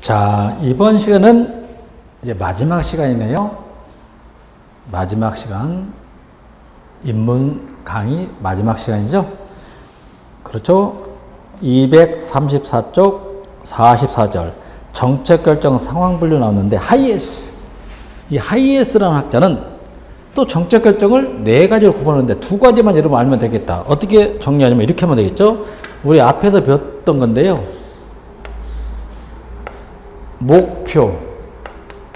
자, 이번 시간은 이제 마지막 시간이네요. 마지막 시간. 인문 강의 마지막 시간이죠. 그렇죠. 234쪽 44절. 정책결정 상황분류 나오는데, 하이에스. 이 하이에스라는 학자는 또 정책결정을 네 가지로 구분하는데 두 가지만 여러분 알면 되겠다. 어떻게 정리하냐면 이렇게 하면 되겠죠. 우리 앞에서 배웠던 건데요. 목표,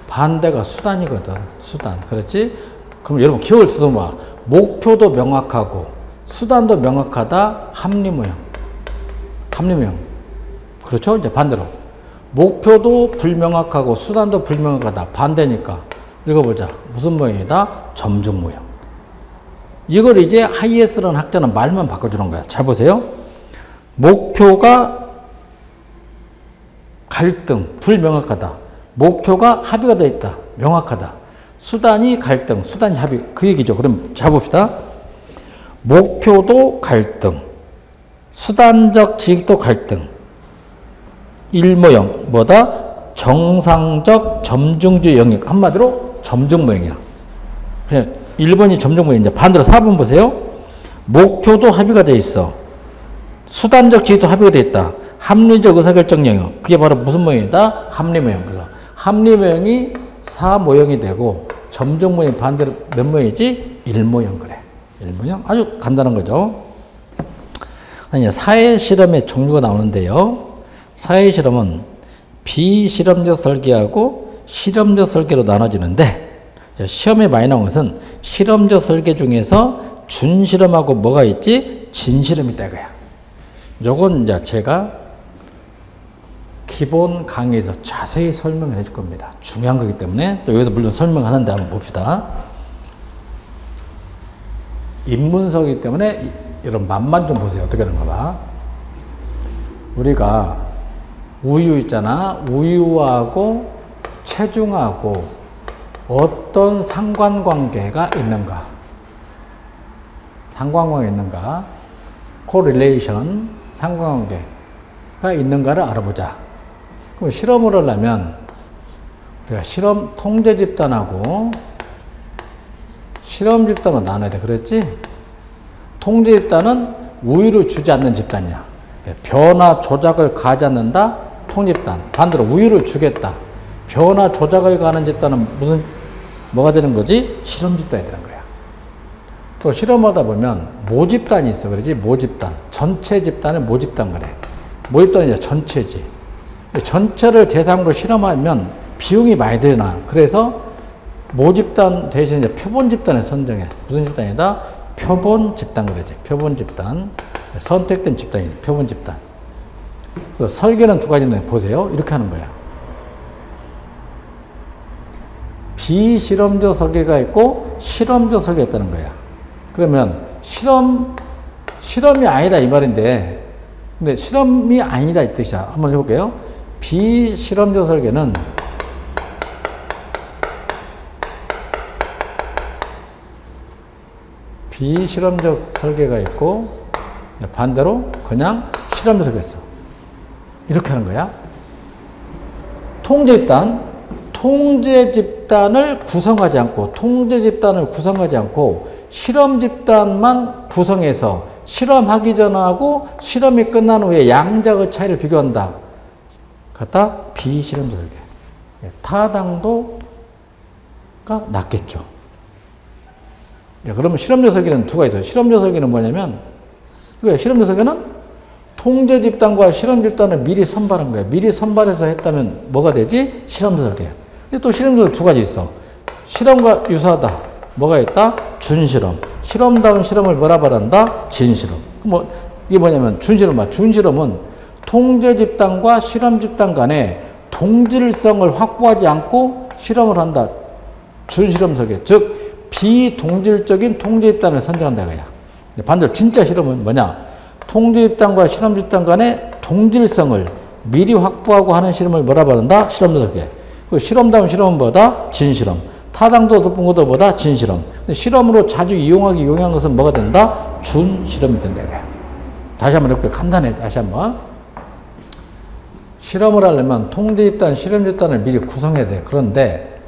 반대가 수단이거든. 수단. 그렇지? 그럼 여러분 기억을 쓰도록 목표도 명확하고 수단도 명확하다. 합리모형. 합리모형. 그렇죠? 이제 반대로. 목표도 불명확하고 수단도 불명확하다. 반대니까. 읽어보자. 무슨 모형이다? 점중 모형. 이걸 이제 하이에스라는 학자는 말만 바꿔주는 거야. 잘 보세요. 목표가 갈등, 불명확하다. 목표가 합의가 되어 있다. 명확하다. 수단이 갈등, 수단이 합의. 그 얘기죠. 그럼 잘 봅시다. 목표도 갈등, 수단적 지식도 갈등. 일모형, 뭐다? 정상적 점중주의 영역. 한마디로 점중모형이야. 그냥 1번이 점중모형인데 반대로 4번 보세요. 목표도 합의가 되어 있어. 수단적 지식도 합의가 되어 있다. 합리적 의사결정 영역. 그게 바로 무슨 모형이다? 합리모형. 그래서 합리모형이 4모형이 되고 점중모형이 반대로 몇 모형이지? 1모형. 그래. 1모형. 아주 간단한 거죠. 아니, 사회실험의 종류가 나오는데요. 사회실험은 비실험적 설계하고 실험적 설계로 나눠지는데, 시험에 많이 나온 것은 실험적 설계 중에서 준실험하고 뭐가 있지? 진실험이 있다 이거야. 요건 이제 제가 기본 강의에서 자세히 설명을 해줄 겁니다. 중요한 거기 때문에 또 여기서 물론 설명하는데 한번 봅시다. 인문서이기 때문에 여러분 맛만 좀 보세요. 어떻게 되는가 봐. 우리가 우유 있잖아. 우유하고 체중하고 어떤 상관관계가 있는가? 상관관계가 있는가? correlation, 상관관계가 있는가를 알아보자. 그럼 실험을 하려면 우리가 실험 통제 집단하고 실험 집단으로 나눠야 돼. 그랬지? 통제 집단은 우유를 주지 않는 집단이야. 변화 조작을 가하지 않는다. 통제 집단. 반대로 우유를 주겠다. 변화 조작을 가하는 집단은 뭐가 되는 거지? 실험 집단이 되는 거야. 또 실험하다 보면 모집단이 있어. 그러지? 모집단. 전체 집단을 모집단 그래. 모집단은 이제 전체지. 전체를 대상으로 실험하면 비용이 많이 드나. 그래서 모집단 대신 이제 표본 집단을 선정해. 무슨 집단이다? 표본 집단 그러지. 표본 집단. 선택된 집단이 표본 집단. 그래서 설계는 두 가지인데 보세요. 이렇게 하는 거야. 비실험적 설계가 있고 실험적 설계가 있다는 거야. 그러면 실험이 아니다 이 말인데, 근데 실험이 아니다 이 뜻이야. 한번 해볼게요. 비실험적 설계는 비실험적 설계가 있고 반대로 그냥 실험적 설계가 있어. 이렇게 하는 거야. 통제 집단을 구성하지 않고 실험 집단만 구성해서 실험하기 전하고 실험이 끝난 후에 양자의 차이를 비교한다. 갖다 비실험적 설계. 타당도가 낮겠죠. 그러면 실험적 설계는 두 가지 있어요. 실험적 설계는 뭐냐면, 실험적 설계는 통제 집단과 실험 집단을 미리 선발한 거야. 미리 선발해서 했다면 뭐가 되지? 실험적 설계. 근데 또 실험적 설계 두 가지 있어. 실험과 유사하다. 뭐가 있다? 준실험. 실험다운 실험을 뭐라 말한다? 진실험. 이게 뭐냐면 준실험은 통제 집단과 실험 집단 간에 동질성을 확보하지 않고 실험을 한다. 준실험 설계. 즉 비동질적인 통제 집단을 선정한다 이거야. 반대로 진짜 실험은 뭐냐? 통제 집단과 실험 집단 간의 동질성을 미리 확보하고 하는 실험을 뭐라 말한다? 실험적 설계. 그 실험다운 실험은 뭐다? 진실험. 타당도 높은 것도 뭐다? 진실험. 실험으로 자주 이용한 것은 뭐가 된다? 준실험이 된다 이거야. 다시 한번 해볼게요. 간단해. 다시 한번. 실험을 하려면 통제 집단, 실험 집단을 미리 구성해야 돼. 그런데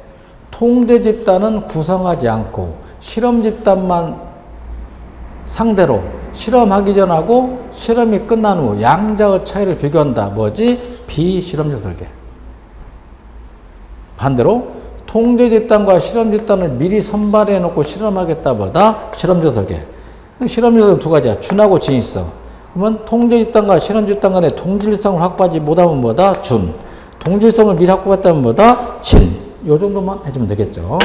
통제 집단은 구성하지 않고 실험 집단만 상대로 실험하기 전하고 실험이 끝난 후 양자의 차이를 비교한다. 뭐지? 비실험적 설계. 반대로 통제 집단과 실험 집단을 미리 선발해 놓고 실험하겠다. 뭐다? 실험적 설계. 실험적 설계는 두 가지야. 준하고 진이 있어. 그러면 통제 집단과 실험 집단 간의 동질성을 확보하지 못하면 뭐다? 준. 동질성을 미리 확보했다면 뭐다? 진. 요 정도만 해주면 되겠죠.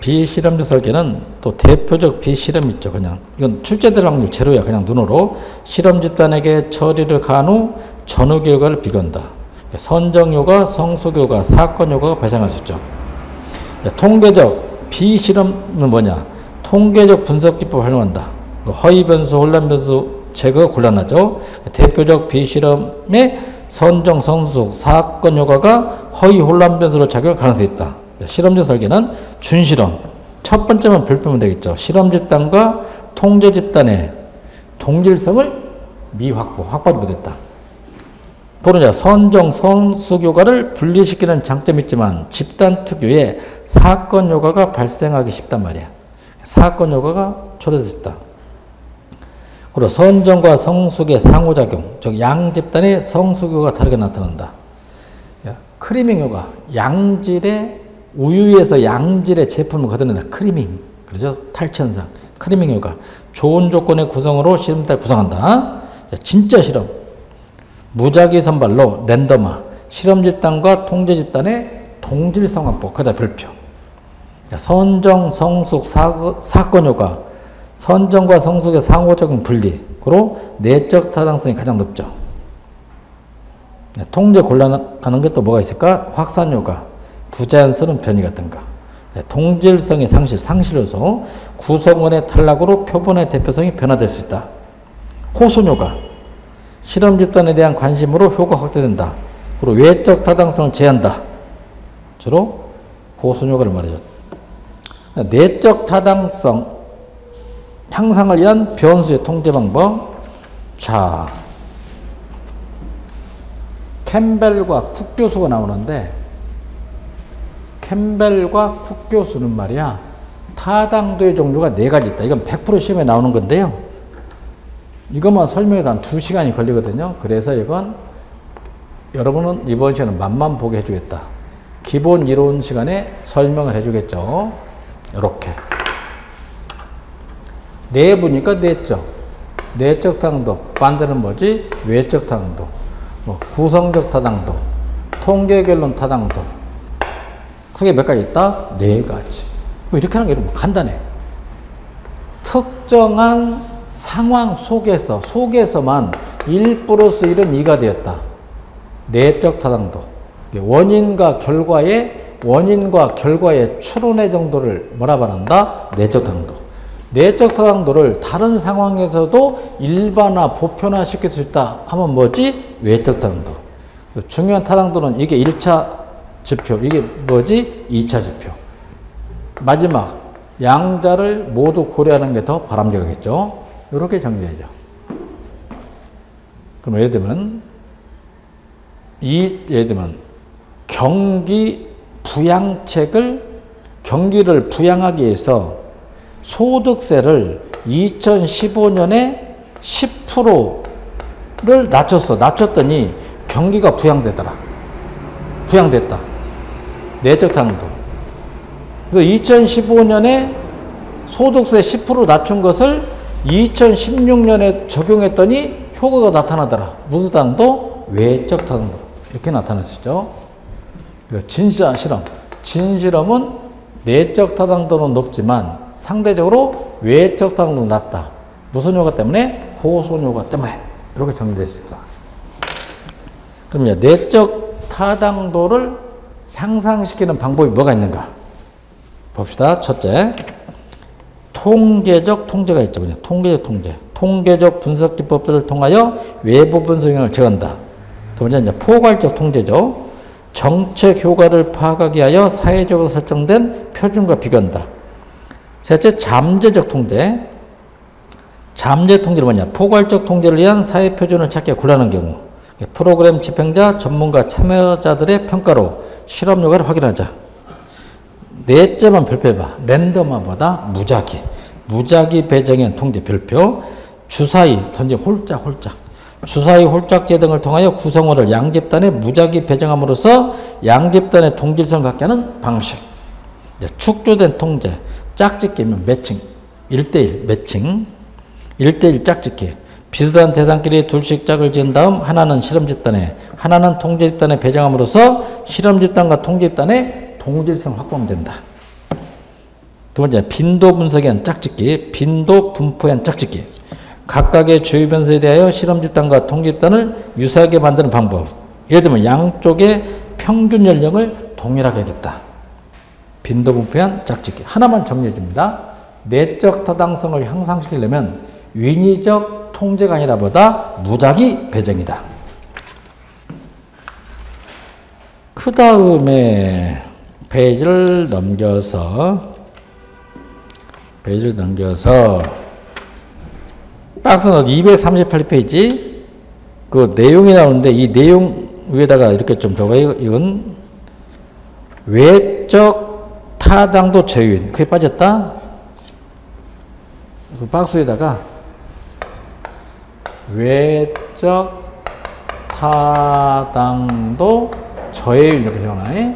비실험적 설계는 또 대표적 비실험이 있죠. 그냥 이건 출제될 확률 제로야. 그냥 눈으로 실험 집단에게 처리를 가한 후 전후 결과를 비교한다. 선정효과, 성숙효과, 사건효과가 발생할 수 있죠. 통계적 비실험은 뭐냐? 통계적 분석 기법을 활용한다. 허위 변수, 혼란 변수 제거가 곤란하죠. 대표적 비실험의 선정, 성숙, 사건 효과가 허위, 혼란 변수로 작용할 가능성이 있다. 실험적 설계는 준실험. 첫 번째만 별표면 되겠죠. 실험 집단과 통제 집단의 동질성을 확보하지 못했다. 또는 선정, 성숙 효과를 분리시키는 장점이 있지만 집단 특유의 사건 효과가 발생하기 쉽단 말이야. 사건 효과가 초래될 수 있다. 그리고 선정과 성숙의 상호작용, 즉 양 집단의 성숙 효과가 다르게 나타난다. 크리밍 효과, 양질의 우유에서 양질의 제품을 걷어낸다. 크리밍, 그렇죠? 탈취 현상, 크리밍 효과. 좋은 조건의 구성으로 실험단을 구성한다. 진짜 실험, 무작위 선발로 랜덤화, 실험 집단과 통제 집단의 동질성 확보, 그다 별표. 선정, 성숙, 사건 효과, 선정과 성숙의 상호적인 분리, 그리고 내적 타당성이 가장 높죠. 통제 곤란하는 게 또 뭐가 있을까? 확산 효과, 부자연스러운 변이 같은가. 동질성의 상실 요소, 구성원의 탈락으로 표본의 대표성이 변화될 수 있다. 호손 효과, 실험 집단에 대한 관심으로 효과 확대된다. 그리고 외적 타당성을 제한다. 주로 호손 효과를 말이죠. 내적 타당성 향상을 위한 변수의 통제 방법. 자, 캠벨과 쿡 교수가 나오는데, 캠벨과 쿡 교수는 말이야, 타당도의 종류가 4가지 있다. 이건 100% 시험에 나오는 건데요. 이것만 설명해도 한 2시간이 걸리거든요. 그래서 이건 여러분은 이번 시간은 맛만 보게 해주겠다. 기본 이론 시간에 설명을 해주겠죠. 이렇게. 내부니까 내적. 내적 타당도. 반대는 뭐지? 외적 타당도. 구성적 타당도. 통계 결론 타당도. 크게 몇 가지 있다? 4가지. 이렇게 하는 게 이러면 간단해. 특정한 상황 속에서만 1 플러스 1은 2가 되었다. 내적 타당도. 원인과 결과의 추론의 정도를 뭐라 말한다? 내적 타당도. 내적 타당도를 다른 상황에서도 일반화, 보편화 시킬 수 있다 하면 뭐지? 외적 타당도. 중요한 타당도는 이게 1차 지표, 이게 뭐지? 2차 지표. 마지막, 양자를 모두 고려하는 게 더 바람직하겠죠. 이렇게 정리되죠. 그럼 예를 들면 경기를 부양하기 위해서 소득세를 2015년에 10%를 낮췄더니 경기가 부양됐다. 내적 타당도. 그래서 2015년에 소득세 10% 낮춘 것을 2016년에 적용했더니 효과가 나타나더라. 무슨 타당도? 외적 타당도. 이렇게 나타날 수 있죠. 진짜 실험. 진실험은 내적 타당도는 높지만 상대적으로 외적 타당도는 낮다. 무슨 효과 때문에? 호손 효과 때문에. 이렇게 정리될 수 있다. 그럼 내적 타당도를 향상시키는 방법이 뭐가 있는가? 봅시다. 첫째, 통계적 통제가 있죠. 그냥 통계적 통제. 통계적 분석 기법들을 통하여 외부 분석 영향을 제거한다. 두 번째, 이제 포괄적 통제죠. 정책 효과를 파악하기 위하여 사회적으로 설정된 표준과 비교한다. 셋째, 잠재적 통제. 잠재 통제는 뭐냐? 포괄적 통제를 위한 사회 표준을 찾기가 곤란한 경우. 프로그램 집행자, 전문가, 참여자들의 평가로 실험 효과를 확인하자. 넷째만 별표해봐. 랜덤화보다 무작위. 무작위 배정형 통제 별표. 주사위, 던지 홀짝. 주사위, 홀짝제 등을 통하여 구성원을 양집단에 무작위 배정함으로써 양집단의 동질성을 갖게 하는 방식. 축조된 통제, 짝짓기면 매칭, 1대1 매칭, 1대1 짝짓기. 비슷한 대상끼리 둘씩 짝을 지은 다음 하나는 실험집단에, 하나는 통제집단에 배정함으로써 실험집단과 통제집단의 동질성을 확보하면 된다. 두 번째, 빈도 분석에 의한 짝짓기, 빈도 분포에 의한 짝짓기. 각각의 주요 변수에 대하여 실험집단과 통제집단을 유사하게 만드는 방법. 예를 들면 양쪽의 평균 연령을 동일하게 하겠다. 빈도 분포에 의한 짝짓기. 하나만 정리해 줍니다. 내적 타당성을 향상시키려면 인위적 통제가 아니라 보다 무작위 배정이다. 그 다음에 페이지를 넘겨서 박스는 238페이지 그 내용이 나오는데 이 내용 위에다가 이렇게 좀 적어요. 이건 외적 타당도 저유인 그게 빠졌다. 그 박스에다가 외적 타당도 저해율 이렇게 적어놔요.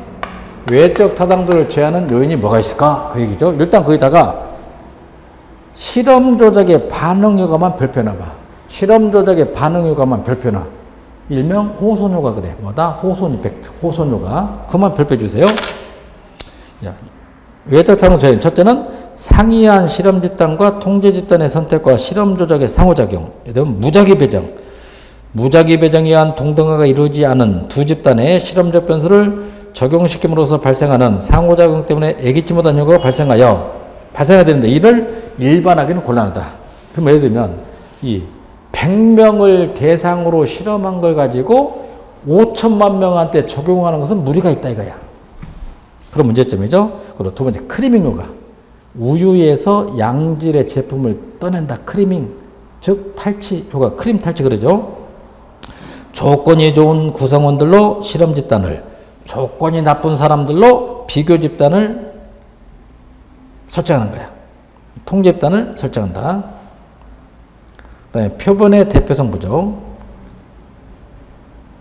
외적 타당도를 제한하는 요인이 뭐가 있을까? 그 얘기죠. 일단 거기다가 실험 조작의 반응 효과만 별표해놔봐. 실험 조작의 반응 효과만 별표해놔. 일명 호손 효과 그래. 뭐다? 호손 이펙트, 호손 효과. 그만 별표해 주세요. 외적 타당도 저해율. 첫째는 상이한 실험 집단과 통제 집단의 선택과 실험 조작의 상호작용. 예를 들면 무작위 배정. 무작위 배정에 의한 동등화가 이루어지지 않은 두 집단의 실험적 변수를 적용시킴으로써 발생하는 상호작용 때문에 예기치 못한 효과가 발생해야 되는데 이를 일반화하기는 곤란하다. 그럼 예를 들면 이 100명을 대상으로 실험한 걸 가지고 5천만 명한테 적용하는 것은 무리가 있다 이거야. 그런 문제점이죠. 그리고 두 번째 크리밍 효과. 우유에서 양질의 제품을 떠낸다. 크리밍, 즉 탈취 효과, 크림 탈취 그러죠. 조건이 좋은 구성원들로 실험 집단을, 조건이 나쁜 사람들로 비교 집단을 설정하는 거야. 통제 집단을 설정한다. 그다음에 표본의 대표성 부족.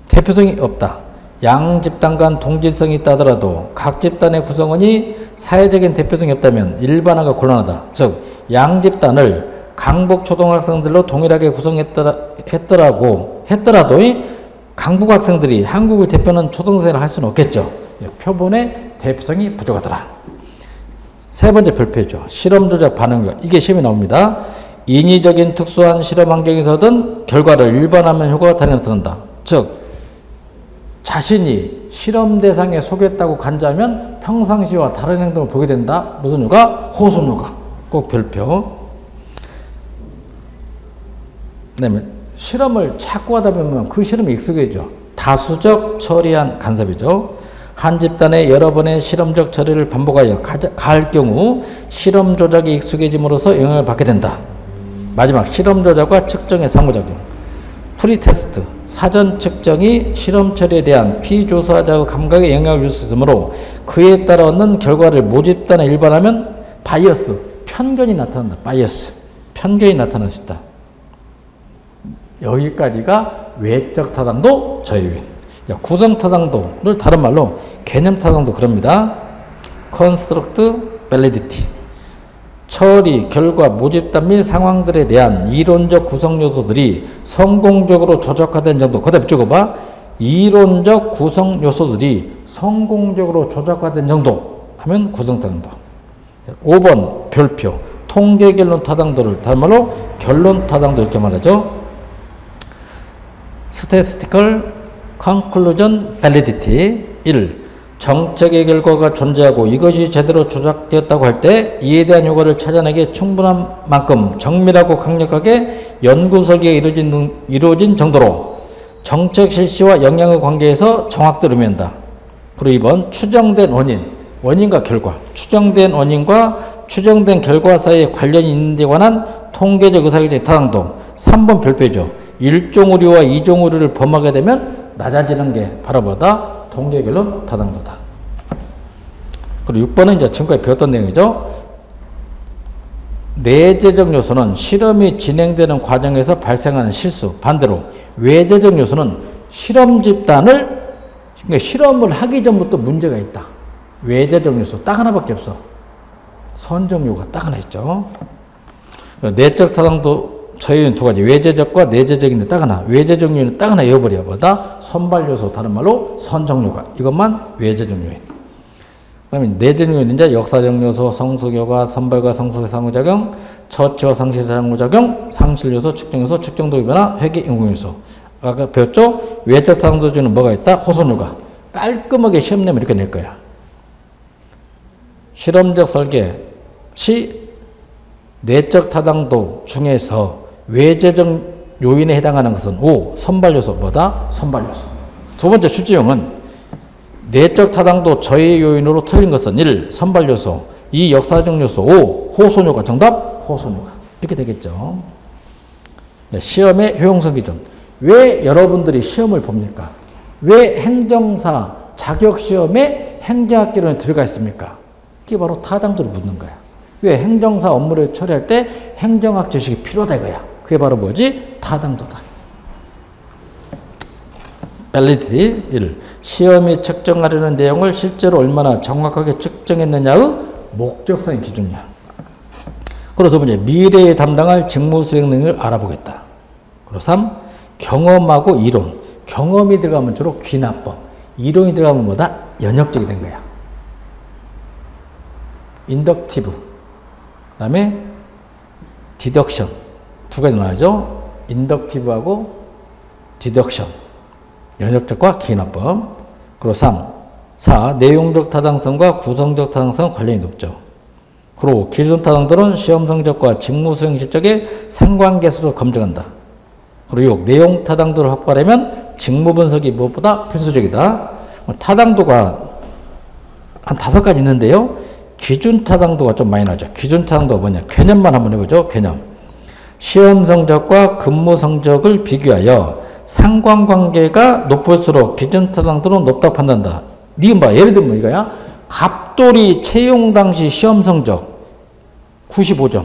대표성이 없다. 양 집단 간 동질성이 있다 하더라도 각 집단의 구성원이 사회적인 대표성이 없다면 일반화가 곤란하다. 즉, 양 집단을 강북 초등학생들로 동일하게 구성했더라도 강북 학생들이 한국을 대표하는 초등생을 할 수는 없겠죠. 표본의 대표성이 부족하더라. 세 번째 별표죠. 실험 조작 반응력. 이게 시험에 나옵니다. 인위적인 특수한 실험 환경에서 얻은 결과를 일반화하면 효과가 다르게 나타난다. 즉, 자신이 실험 대상에 속였다고 간주하면 평상시와 다른 행동을 보게 된다. 무슨 효과? 호손 효과. 꼭 별표. 그다음에 실험을 자꾸 하다 보면 그 실험에 익숙해져. 다수적 처리한 간섭이죠. 한 집단의 여러 번의 실험적 처리를 반복하여 가할 경우 실험 조작에 익숙해짐으로써 영향을 받게 된다. 마지막 실험 조작과 측정의 상호작용. 프리테스트, 사전 측정이 실험 처리에 대한 피조사자의 감각에 영향을 줄 수 있으므로 그에 따라 얻는 결과를 모집단에 일반하면 바이어스, 편견이 나타난다. 바이어스, 편견이 나타날 수 있다. 여기까지가 외적 타당도 저해율. 구성 타당도를 다른 말로 개념 타당도 그럽니다. Construct Validity. 처리, 결과, 모집단 및 상황들에 대한 이론적 구성 요소들이 성공적으로 조작화된 정도. 그다음에 찍어봐. 이론적 구성 요소들이 성공적으로 조작화된 정도 하면 구성 타당도. 5번 별표. 통계 결론 타당도를 다른 말로 결론 타당도 이렇게 말하죠. Statistical Conclusion Validity. 1. 정책의 결과가 존재하고 이것이 제대로 조작되었다고 할 때 이에 대한 효과를 찾아내기에 충분한 만큼 정밀하고 강력하게 연구 설계가 이루어진 정도로 정책 실시와 영향의 관계에서 정확도를 의미한다. 그리고 2번 추정된 원인과 결과. 추정된 원인과 추정된 결과 사이에 관련이 있는 데 관한 통계적 의사결정의 타당도. 3번 별표죠. 1종 오류와 2종 오류를 범하게 되면 낮아지는 게 바로 뭐다? 통계 결론 타당도다. 그리고 6번은 이제 지금까지 배웠던 내용이죠. 내재적 요소는 실험이 진행되는 과정에서 발생하는 실수. 반대로 외재적 요소는 실험 집단을, 그러니까 실험을 하기 전부터 문제가 있다. 외재적 요소 딱 하나밖에 없어. 선정요가 딱 하나 있죠. 내적 타당도 저희는 두 가지. 외재적과 내재적인데 딱 하나. 외재적 요소는 딱 하나 외워버려. 뭐다? 선발 요소. 다른 말로 선정요가. 이것만 외재적 요인. 그다음에 내재적 요인은 이제 역사적 요소, 성숙요가, 선발과 성숙의 상호작용, 처치와 상실의 상호작용, 상실 요소, 측정 요소, 측정도의 변화, 회계 인공 요소. 아까 배웠죠? 외적 타당도주는 뭐가 있다? 호선요가. 깔끔하게 시험 내면 이렇게 낼 거야. 실험적 설계 시 내적 타당도 중에서 외재적 요인에 해당하는 것은 5. 선발요소. 뭐다? 선발요소. 두 번째 출제용은 내적 타당도 저해 요인으로 틀린 것은 1. 선발요소 2. 역사적 요소 5. 호소요가. 정답? 호소요가. 이렇게 되겠죠. 시험의 효용성 기준. 왜 여러분들이 시험을 봅니까? 왜 행정사 자격시험에 행정학개론에 들어가 있습니까? 이게 바로 타당도를 묻는 거야. 왜? 행정사 업무를 처리할 때 행정학 지식이 필요하다 이거야. 그게 바로 뭐지? 타당도다. 밸리디티 1. 시험이 측정하려는 내용을 실제로 얼마나 정확하게 측정했느냐의 목적성의 기준이야. 그리고 두 번째, 미래에 담당할 직무 수행 능력을 알아보겠다. 그리고 3. 경험하고 이론. 경험이 들어가면 주로 귀납법. 이론이 들어가면 뭐다? 연역적이 된 거야. 인덕티브. 그 다음에 디덕션. 두 가지 나와야죠. 인덕티브하고 디덕션. 연역적과 귀납법. 그리고 3. 4. 내용적 타당성과 구성적 타당성 관련이 높죠. 그리고 기준 타당도는 시험 성적과 직무 수행 실적의 상관계수로 검증한다. 그리고 6. 내용 타당도를 확보하려면 직무 분석이 무엇보다 필수적이다. 타당도가 한 5가지 있는데요. 기준 타당도가 좀 많이 나죠. 기준 타당도가 뭐냐? 개념만 한번 해보죠. 개념. 시험 성적과 근무 성적을 비교하여 상관관계가 높을수록 기준 타당도는 높다고 판단한다. 니은 봐. 예를 들면 이거야. 갑돌이 채용 당시 시험 성적 95점을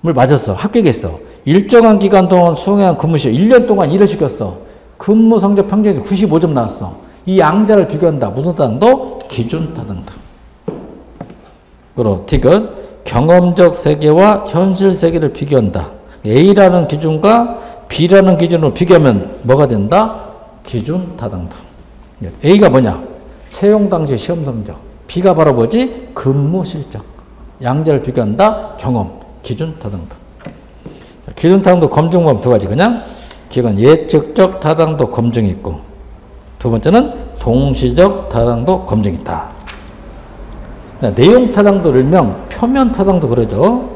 맞았어. 합격했어. 일정한 기간 동안 수행한 근무 시험 1년 동안 일을 시켰어. 근무 성적 평균이 95점 나왔어. 이 양자를 비교한다. 무슨 타당도? 기준 타당도. 그리고 디귿. 경험적 세계와 현실 세계를 비교한다. A라는 기준과 B라는 기준으로 비교하면 뭐가 된다? 기준 타당도. A가 뭐냐? 채용 당시 시험 성적. B가 바로 뭐지? 근무 실적. 양자를 비교한다. 경험. 기준 타당도. 기준 타당도 검증 방법 두 가지. 그냥 기억은 예측적 타당도 검증이 있고, 두 번째는 동시적 타당도 검증이 있다. 내용 타당도를 일명 표면 타당도 그러죠.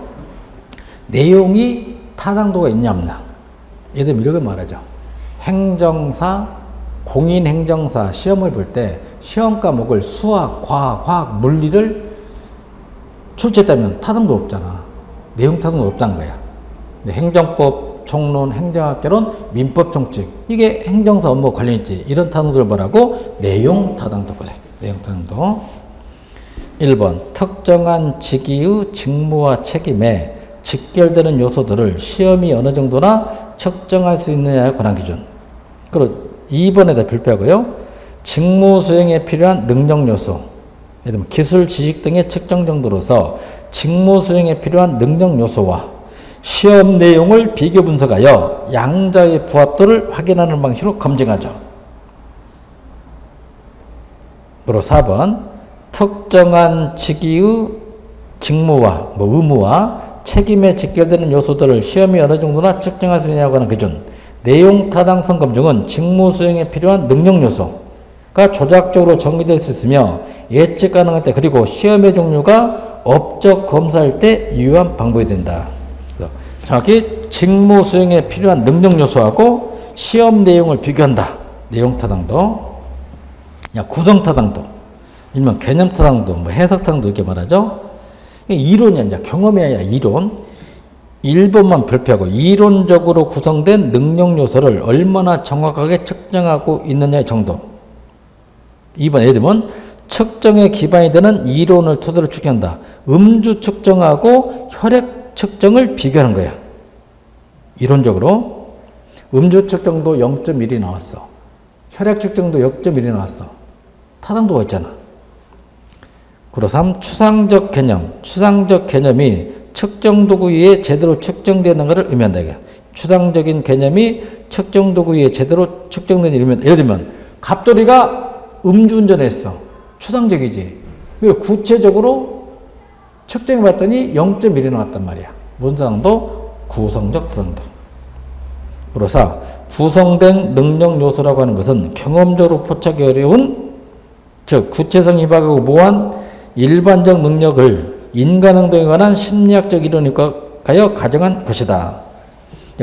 내용이 타당도가 있냐 없냐. 예를 들면 이렇게 말하죠. 행정사, 공인행정사 시험을 볼 때 시험 과목을 수학, 과학, 화학, 물리를 출제했다면 타당도 없잖아. 내용 타당도 없다는 거야. 근데 행정법, 총론, 행정학개론, 민법 총칙 이게 행정사 업무 관련 있지. 이런 타당도를 뭐라고? 내용 타당도 그래. 내용 타당도. 1번 특정한 직위의 직무와 책임에 직결되는 요소들을 시험이 어느 정도나 측정할 수 있느냐에 관한 기준. 그리고 2번에다 별표하고요. 직무 수행에 필요한 능력 요소. 예를 들면 기술, 지식 등의 측정 정도로서 직무 수행에 필요한 능력 요소와 시험 내용을 비교 분석하여 양자의 부합도를 확인하는 방식으로 검증하죠. 그리고 4번 특정한 직위의 직무와 의무와 책임에 직결되는 요소들을 시험이 어느 정도나 측정할 수 있냐고 하는 기준. 내용 타당성 검증은 직무 수행에 필요한 능력 요소가 조작적으로 전개될 수 있으며 예측 가능할 때, 그리고 시험의 종류가 업적 검사할 때 유효한 방법이 된다. 정확히 직무 수행에 필요한 능력 요소하고 시험 내용을 비교한다. 내용 타당도. 구성 타당도. 일명 개념 타당도, 해석 타당도 이렇게 말하죠. 이론이 아니라 경험이 아니라 이론. 1번만 별표하고 이론적으로 구성된 능력 요소를 얼마나 정확하게 측정하고 있느냐의 정도. 2번 예를 들면 측정에 기반이 되는 이론을 토대로 측정한다. 음주 측정하고 혈액 측정을 비교하는 거야. 이론적으로 음주 측정도 0.1이 나왔어. 혈액 측정도 0.1이 나왔어. 타당도가 있잖아. 그리고 3. 추상적 개념. 추상적 개념이 측정 도구 위에 제대로 측정되는 것을 의미한다. 이게. 추상적인 개념이 측정 도구 위에 제대로 측정되는 의미는 예를 들면 갑돌이가 음주운전했어. 추상적이지. 구체적으로 측정해 봤더니 0.1이 나왔단 말이야. 무슨 타당도? 구성적 타당도. 그리고 4. 구성된 능력 요소라고 하는 것은 경험적으로 포착이 어려운, 즉 구체성 희박하고 모호한 일반적 능력을 인간 행동에 관한 심리학적 이론에 가여 가정한 것이다.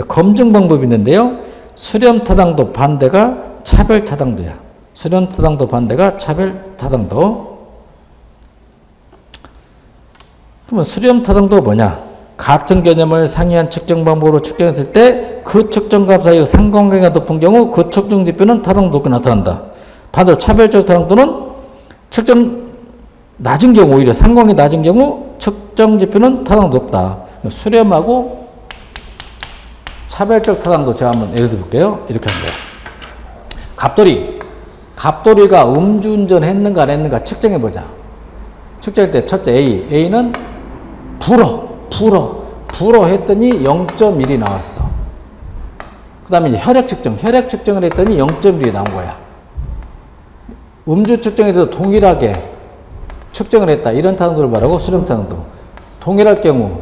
검증 방법이 있는데요. 수렴 타당도 반대가 차별 타당도야. 수렴 타당도 반대가 차별 타당도. 그러면 수렴 타당도가 뭐냐? 같은 개념을 상이한 측정 방법으로 측정했을 때 그 측정값 사이의 상관관계가 높은 경우 그 측정 지표는 타당도 높게 나타난다. 반대로 차별적 타당도는 측정 낮은 경우, 오히려 상관관계 낮은 경우 측정 지표는 타당도 높다. 수렴하고 차별적 타당도 제가 한번 예를 들어볼게요. 이렇게 하는 거예요. 갑돌이가 음주운전 했는가 안 했는가 측정해보자. 측정할 때 첫째 A는 불어 했더니 0.1이 나왔어. 그 다음에 이제 혈액 측정을 했더니 0.1이 나온 거야. 음주 측정에도 동일하게 측정을 했다. 이런 타당도를 말하고 수렴 타당도. 동일할 경우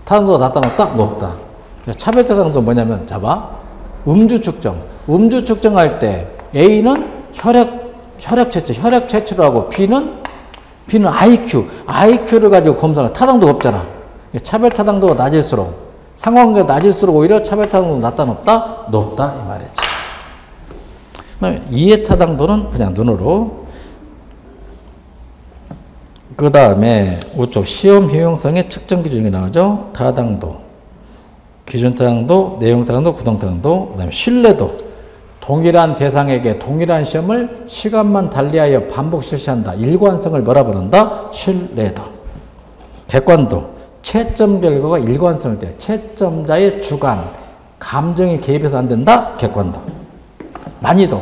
타당도가 낮다 높다? 높다. 차별 타당도 뭐냐면 잡아. 음주 측정할 때 A는 혈액 채취를 하고 B는 IQ를 가지고 검사를 타당도가 없잖아. 차별 타당도가 낮을수록 상관관계가 낮을수록 오히려 차별 타당도가 낮다 높다? 높다 이 말이지. 이해 타당도는 그냥 눈으로. 그 다음에 우측 시험 효용성의 측정 기준이 나오죠. 타당도, 기준 타당도, 내용 타당도, 구성 타당도. 그 다음에 신뢰도. 동일한 대상에게 동일한 시험을 시간만 달리하여 반복 실시한다. 일관성을 뭐라 부른다? 신뢰도. 객관도. 채점 결과가 일관성일 때 채점자의 주관, 감정이 개입해서 안 된다. 객관도. 난이도.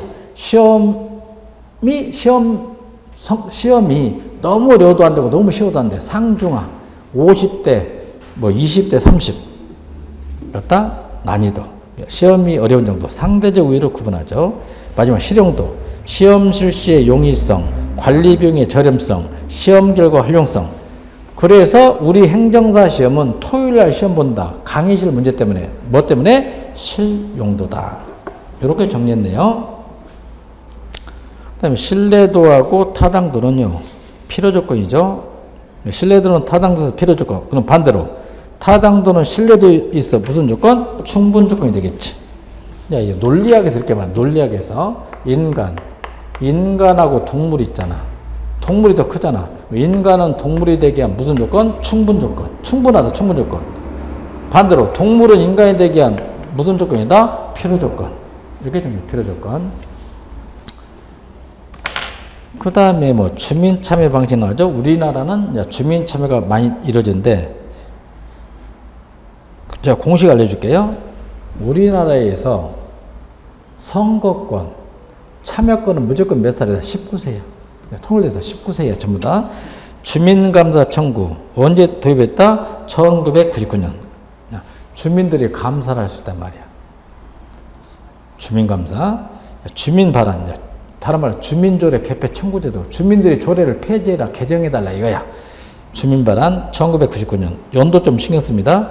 시험이 너무 어려워도 안 되고 너무 쉬워도 안 돼. 상중하. 50대, 20대 30. 그렇다? 난이도. 시험이 어려운 정도. 상대적 우위를 구분하죠. 마지막 실용도. 시험 실시의 용이성, 관리 비용의 저렴성, 시험 결과 활용성. 그래서 우리 행정사 시험은 토요일날 시험 본다. 강의실 문제 때문에. 뭐 때문에? 실용도다. 이렇게 정리했네요. 그 다음에 신뢰도하고 타당도는요. 필요조건이죠. 신뢰도는 타당도에서 필요조건. 그럼 반대로 타당도는 신뢰도 있어. 무슨 조건? 충분조건이 되겠지. 야, 이 논리학에서 이렇게 말. 논리학에서 인간하고 동물 있잖아. 동물이 더 크잖아. 인간은 동물이 되기 위한 무슨 조건? 충분조건. 충분하다. 충분조건. 반대로 동물은 인간이 되기 위한 무슨 조건이다? 필요조건. 이렇게 정리해. 필요조건. 그 다음에 주민참여 방식 나오죠. 우리나라는 주민참여가 많이 이루어지는데, 제가 공식 알려줄게요. 우리나라에서 선거권, 참여권은 무조건 몇 살이다? 19세야. 통일돼서 19세야. 전부 다. 주민감사 청구. 언제 도입했다? 1999년. 주민들이 감사를 할 수 있단 말이야. 주민감사. 주민발언. 다른 말로 주민조례 개폐 청구제도. 주민들이 조례를 폐지해라, 개정해달라 이거야. 주민발언 1999년. 연도 좀 신경 씁니다.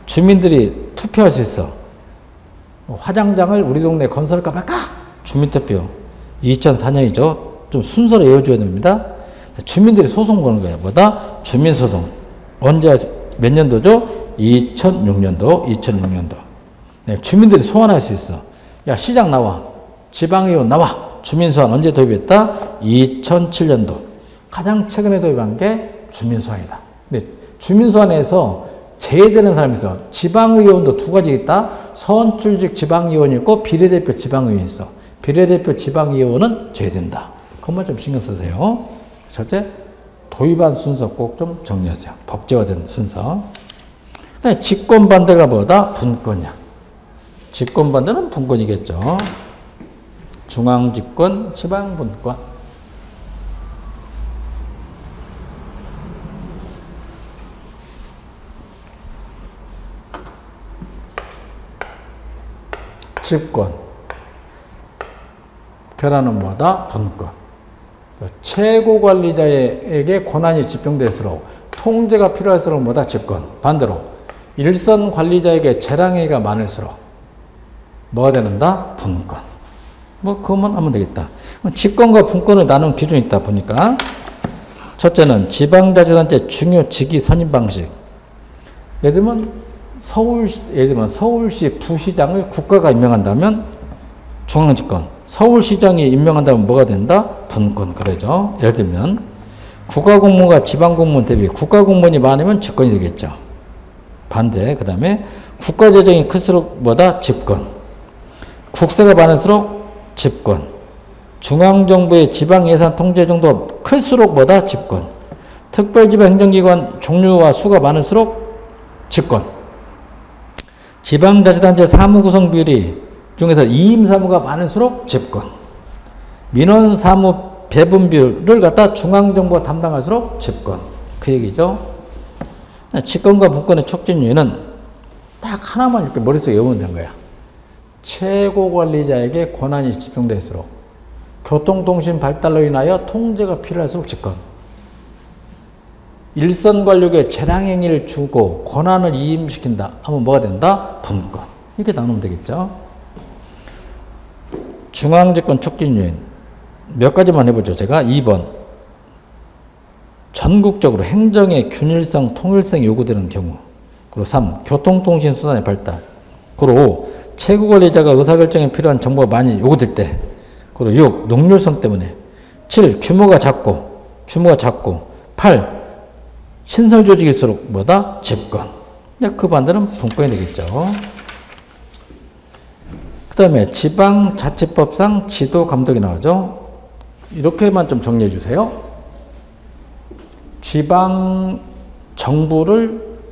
주민들이 투표할 수 있어. 화장장을 우리 동네에 건설할까 말까? 주민투표. 2004년이죠. 좀 순서를 외워줘야 됩니다. 주민들이 소송 거는 거야. 뭐다? 주민소송. 언제, 몇 년도죠? 2006년도. 네, 주민들이 소환할 수 있어. 야, 시장 나와. 지방의원 나와. 주민소환 언제 도입했다? 2007년도. 가장 최근에 도입한 게 주민소환이다. 근데 주민소환에서 제외되는 사람이 있어. 지방의원도 두 가지 있다. 선출직 지방의원이 있고 비례대표 지방의원이 있어. 비례대표 지방의원은 제외된다. 그것만 좀 신경 쓰세요. 첫째, 도입안 순서 꼭 좀 정리하세요. 법제화된 순서. 직권 반대가 뭐다? 분권이야. 직권 반대는 분권이겠죠. 중앙집권, 지방분권. 집권. 결하는 뭐다? 분권. 최고 관리자에게 권한이 집중될수록 통제가 필요할수록 뭐다? 집권. 반대로 일선 관리자에게 재량행위가 많을수록 뭐가 되는다? 분권. 뭐 그것만 하면 되겠다. 직권과 분권을 나눈 기준이 있다 보니까 첫째는 지방자치단체 중요 직위 선임 방식. 예를 들면 서울시 부시장을 국가가 임명한다면 중앙집권, 서울시장이 임명한다면 뭐가 된다? 분권. 그러죠. 예를 들면 국가공무원과 지방공무원 대비 국가공무원이 많으면 집권이 되겠죠. 반대. 그 다음에 국가재정이 클수록 뭐다? 집권. 국세가 많을수록 집권. 중앙정부의 지방예산 통제 정도가 클수록 뭐다? 집권. 특별지방행정기관 종류와 수가 많을수록 집권. 지방자치단체 사무구성 비율이 중에서 이임사무가 많을수록 집권. 민원사무 배분 비율을 갖다 중앙정부가 담당할수록 집권. 그 얘기죠. 직권과 분권의 촉진 요인은 딱 하나만 이렇게 머릿속에 외우면 되는 거야. 최고관리자에게 권한이 집중될수록 교통통신 발달로 인하여 통제가 필요할수록 집권. 일선 관료에게 재량행위를 주고 권한을 이임시킨다 하면 뭐가 된다? 분권. 이렇게 나누면 되겠죠. 중앙집권 촉진 요인 몇 가지만 해보죠. 제가 2번 전국적으로 행정의 균일성, 통일성이 요구되는 경우. 그리고 3. 교통통신 수단의 발달. 그리고 5. 최고관리자가 의사결정에 필요한 정보가 많이 요구될 때. 그리고 6. 농률성 때문에. 7. 규모가 작고. 8. 신설 조직일수록 뭐다? 집권. 그 반대는 분권이 되겠죠. 그 다음에 지방자치법상 지도감독이 나오죠. 이렇게만 좀 정리해 주세요. 지방정부를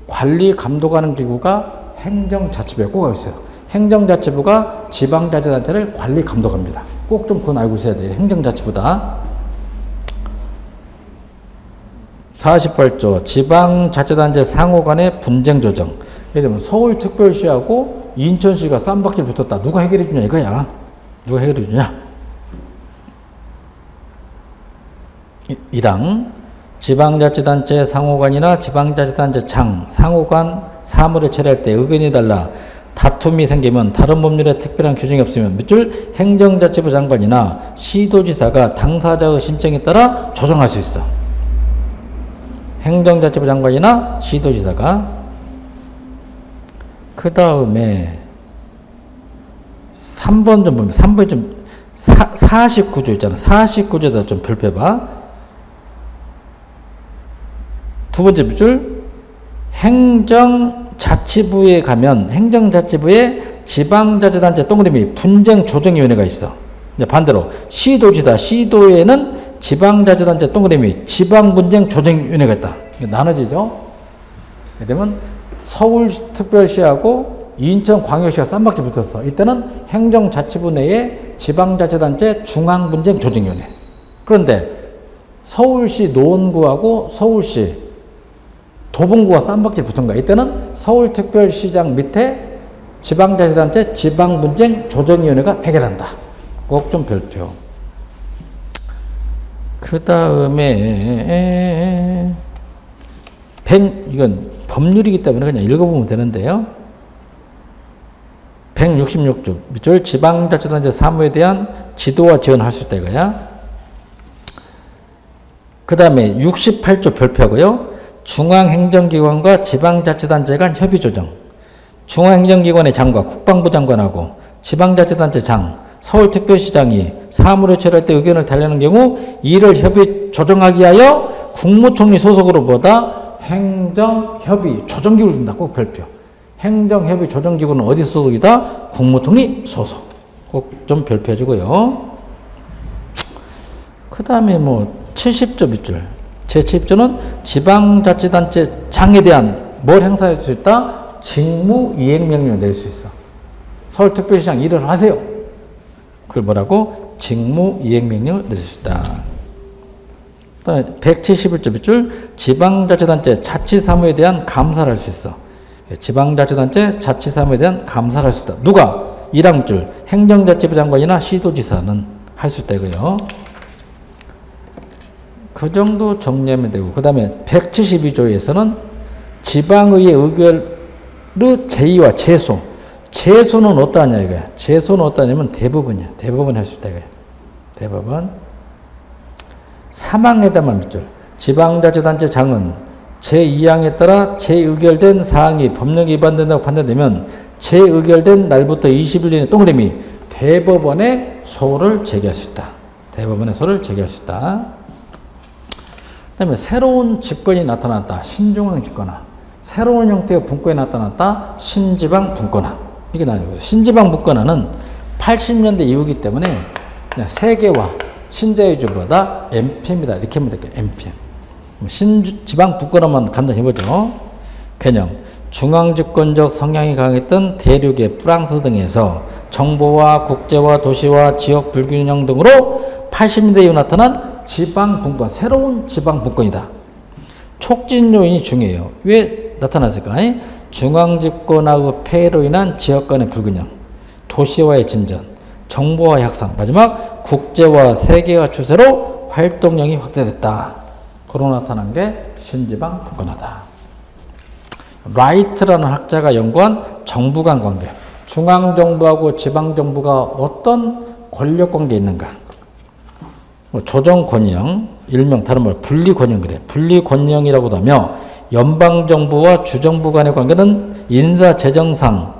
관리 감독하는 기구가 행정자치부에 꼭 알고 있어요. 행정자치부가 지방자치단체를 관리 감독합니다. 꼭 좀 그건 알고 있어야 돼요. 행정자치부다. 48조 지방자치단체 상호 간의 분쟁 조정. 예를 들면 서울특별시하고 인천시가 쌈박질 붙었다. 누가 해결해 주냐 이거야. 누가 해결해 주냐. 1항 지방자치단체 상호간이나 지방자치단체 장, 상호간 사무를 처리할 때 의견이 달라 다툼이 생기면 다른 법률에 특별한 규정이 없으면 밑줄 행정자치부 장관이나 시도지사가 당사자의 신청에 따라 조정할 수 있어. 행정자치부 장관이나 시도지사가. 그 다음에 3번 좀 보면 3번이 좀 49조 있잖아. 49조에다 좀 별표봐. 두 번째 줄 행정자치부에 가면 행정자치부에 지방자치단체 동그라미 분쟁조정위원회가 있어. 이제 반대로 시도지사 시도에는 지방자치단체 동그라미 지방분쟁조정위원회가 있다. 나눠지죠. 그러면 서울특별시하고 인천광역시가 쌈박질 붙었어. 이때는 행정자치부 내에 지방자치단체 중앙분쟁조정위원회. 그런데 서울시 노원구하고 서울시 도봉구가 쌈박질 붙은 거야. 이때는 서울특별시장 밑에 지방자치단체 지방분쟁조정위원회가 해결한다. 꼭 좀 별표. 그 다음에 이건 법률이기 때문에 그냥 읽어보면 되는데요. 166조 밑줄 지방자치단체 사무에 대한 지도와 지원할 수 있다 이거야. 그 다음에 68조 별표고요. 중앙행정기관과 지방자치단체 간 협의조정. 중앙행정기관의 장과 국방부 장관하고 지방자치단체 장, 서울특별시장이 사무를 처리할 때 의견을 달리는 경우 이를 협의 조정하기 위하여 국무총리 소속으로 보다 행정협의 조정기구를 준다. 꼭 별표. 행정협의 조정기구는 어디 소속이다? 국무총리 소속. 꼭 좀 별표해주고요. 그 다음에 뭐 70조 밑줄. 제70조는 지방자치단체 장에 대한 뭘 행사할 수 있다? 직무이행명령을 내릴 수 있어. 서울특별시장 일을 하세요. 그걸 뭐라고? 직무이행명령을 내릴 수 있다. 171조 밑줄. 지방자치단체 자치사무에 대한 감사를 할 수 있어. 지방자치단체 자치사무에 대한 감사를 할 수 있다. 누가? 1학 밑줄. 행정자치부 장관이나 시도지사는 할 수 있다 이거요. 그 정도 정리하면 되고, 그 다음에 172조에서는 지방의회 의결의 제의와 제소. 제소는 어떠하냐 이거야. 제소는 어떠냐면 대법원이야. 대법원이 할 수 있다 이거야. 대법원. 사망에다만 밑줄. 지방자치단체장은 제2항에 따라 재의결된 사항이 법령 위반된다고 판단되면 재의결된 날부터 20일 이내 동그라미 대법원에 소를 제기할 수 있다. 대법원에 소를 제기할 수 있다. 그 다음에 새로운 집권이 나타났다. 신중앙 집권화. 새로운 형태의 분권이 나타났다. 신지방 분권화. 이게 나뉘고, 신지방 분권화는 80년대 이후이기 때문에 그냥 세계화, 신자유주의보다 MPM이다. 이렇게 하면 될게요. MPM. 신지방 분권화만 간단히 해보죠. 개념. 중앙집권적 성향이 강했던 대륙의 프랑스 등에서 정보와 국제와 도시와 지역 불균형 등으로 80년대 이후 나타난 지방분권, 새로운 지방분권이다. 촉진 요인이 중요해요. 왜 나타났을까? 중앙집권하고 폐해로 인한 지역 간의 불균형, 도시화의 진전, 정보화 확산, 마지막 국제화 세계화 추세로 활동량이 확대됐다. 그로 나타난 게 신지방분권화다. 라이트라는 학자가 연구한 정부 간 관계, 중앙정부하고 지방정부가 어떤 권력관계에 있는가. 조정권형, 일명 다른 말 분리권형 그래. 분리권형이라고도 하며 연방정부와 주정부 간의 관계는 인사재정상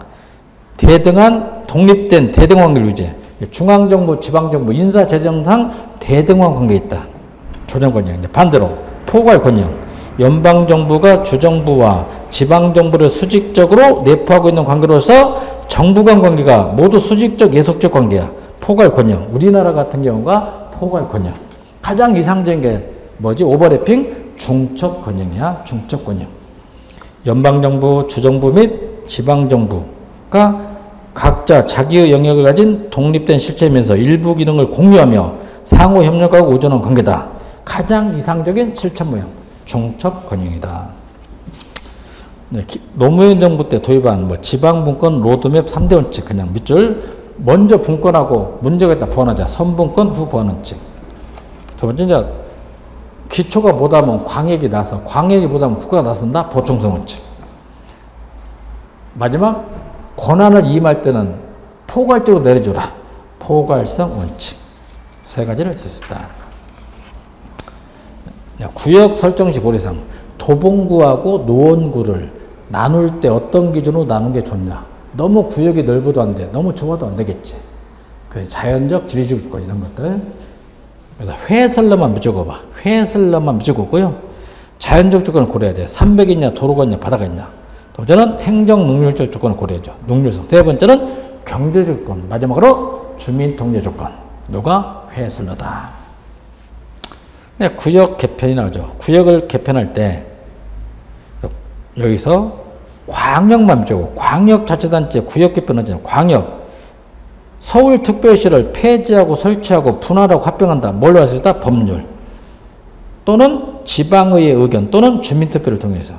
대등한 독립된 대등한 관계를 유지해. 중앙정부, 지방정부 인사재정상 대등한 관계에 있다. 조정권형. 반대로 포괄권형. 연방정부가 주정부와 지방정부를 수직적으로 내포하고 있는 관계로서 정부 간 관계가 모두 수직적 예속적 관계야. 포괄권형. 우리나라 같은 경우가 포괄권형. 가장 이상적인 게 뭐지? 오버래핑 중첩권형이야. 중첩권형. 연방정부, 주정부 및 지방정부가 각자 자기의 영역을 가진 독립된 실체이면서 일부 기능을 공유하며 상호 협력하고 의존하는 관계다. 가장 이상적인 실천 모형. 중첩권형이다. 네, 노무현 정부 때 도입한 지방분권 로드맵 3대 원칙 그냥 밑줄. 먼저 분권하고 문제가 있다 보완하자. 선분권 후 보완 원칙. 두 번째 이제 기초가 못하면 광역이 나서, 광역이 못하면 국가가 나선다. 보충성 원칙. 마지막 권한을 이임할 때는 포괄적으로 내려줘라. 포괄성 원칙. 세 가지를 쓸 수 있다. 구역 설정 시 고려사항. 도봉구하고 노원구를 나눌 때 어떤 기준으로 나누는 게 좋냐. 너무 구역이 넓어도 안 돼. 너무 좁아도 안 되겠지. 그래서 자연적, 지리적 조건 이런 것들. 그래서 회설로만 무조건 봐. 회설로만 무조건 고요. 자연적 조건을 고려해야 돼. 300이냐, 도로가 있냐, 바다가 있냐. 두 번째는 행정 능률적 조건을 고려해야죠. 능률성. 세 번째는 경제적 조건. 마지막으로 주민통제 조건. 누가 회설로다. 구역 개편이 나오죠. 구역을 개편할 때 여기서 광역만 밑주고 광역자치단체 구역 개편하잖아요. 광역. 서울특별시를 폐지하고 설치하고 분할하고 합병한다. 뭘로 할 수 있다? 법률. 또는 지방의회 의견 또는 주민투표를 통해서.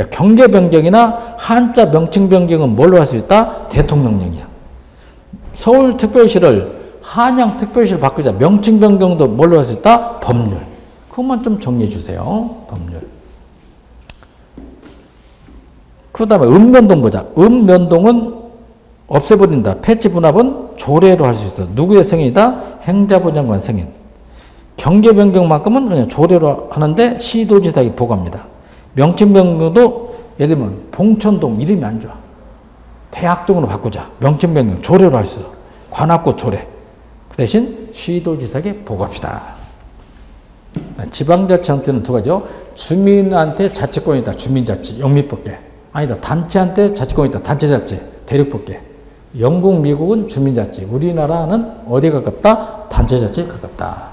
경계 변경이나 한자 명칭 변경은 뭘로 할 수 있다? 대통령령이야. 서울특별시를 한양특별시를 바꾸자. 명칭 변경도 뭘로 할 수 있다? 법률. 그것만 좀 정리해 주세요. 법률. 그 다음에 읍면동 보자. 읍면동은 없애버린다. 폐지 분합은 조례로 할 수 있어. 누구의 승인이다? 행자부 장관 승인. 경계 변경만큼은 그냥 조례로 하는데 시도지사에게 보고합니다. 명칭 변경도 예를 들면 봉천동 이름이 안 좋아. 대학동으로 바꾸자. 명칭 변경 조례로 할 수 있어. 관악구 조례. 그 대신 시도지사에게 보고합시다. 지방자치단체는 두 가지죠. 주민한테 자치권이 있다. 주민자치, 영미법계. 아니다. 단체한테 자치권이 있다. 단체자치, 대륙법계. 영국, 미국은 주민자치. 우리나라는 어디에 가깝다? 단체자치에 가깝다.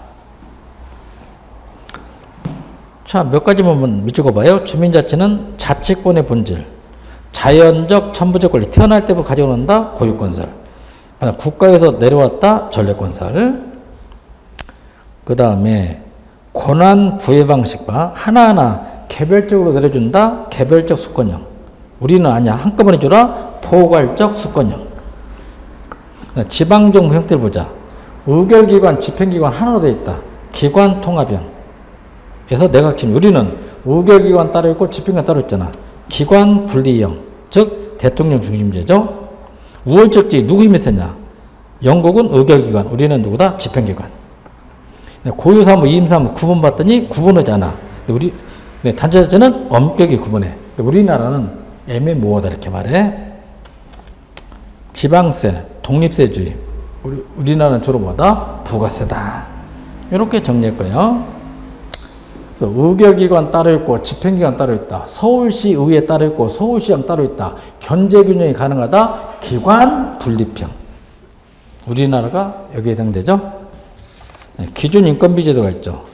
자, 몇 가지만 한번 밑적어봐요. 주민자치는 자치권의 본질. 자연적, 천부적 권리. 태어날 때부터 가지고 논다. 고유권설. 국가에서 내려왔다. 전례권설. 그 다음에 권한 부여 방식 봐. 하나하나 개별적으로 내려준다. 개별적 수권형. 우리는 아니야. 한꺼번에 주라. 포괄적 수권형. 지방정부 형태를 보자. 의결기관, 집행기관 하나로 되어 있다. 기관 통합형. 그래서 내각심. 우리는 의결기관 따로 있고 집행기관 따로 있잖아. 기관 분리형. 즉 대통령 중심제죠. 우월적지 누구 힘이 세냐. 영국은 의결기관. 우리는 누구다? 집행기관. 고유사무, 이임사무 구분받더니 구분하지 않아. 우리 단체자치는 엄격히 구분해. 우리나라는 애매모호하다 이렇게 말해. 지방세, 독립세주의. 우리나라는 주로 뭐다? 부가세다. 이렇게 정리했고요. 그래서 의결기관 따로 있고 집행기관 따로 있다. 서울시 의회 따로 있고 서울시장 따로 있다. 견제균형이 가능하다. 기관 분립형. 우리나라가 여기에 해당되죠. 기준인건비 제도가 있죠.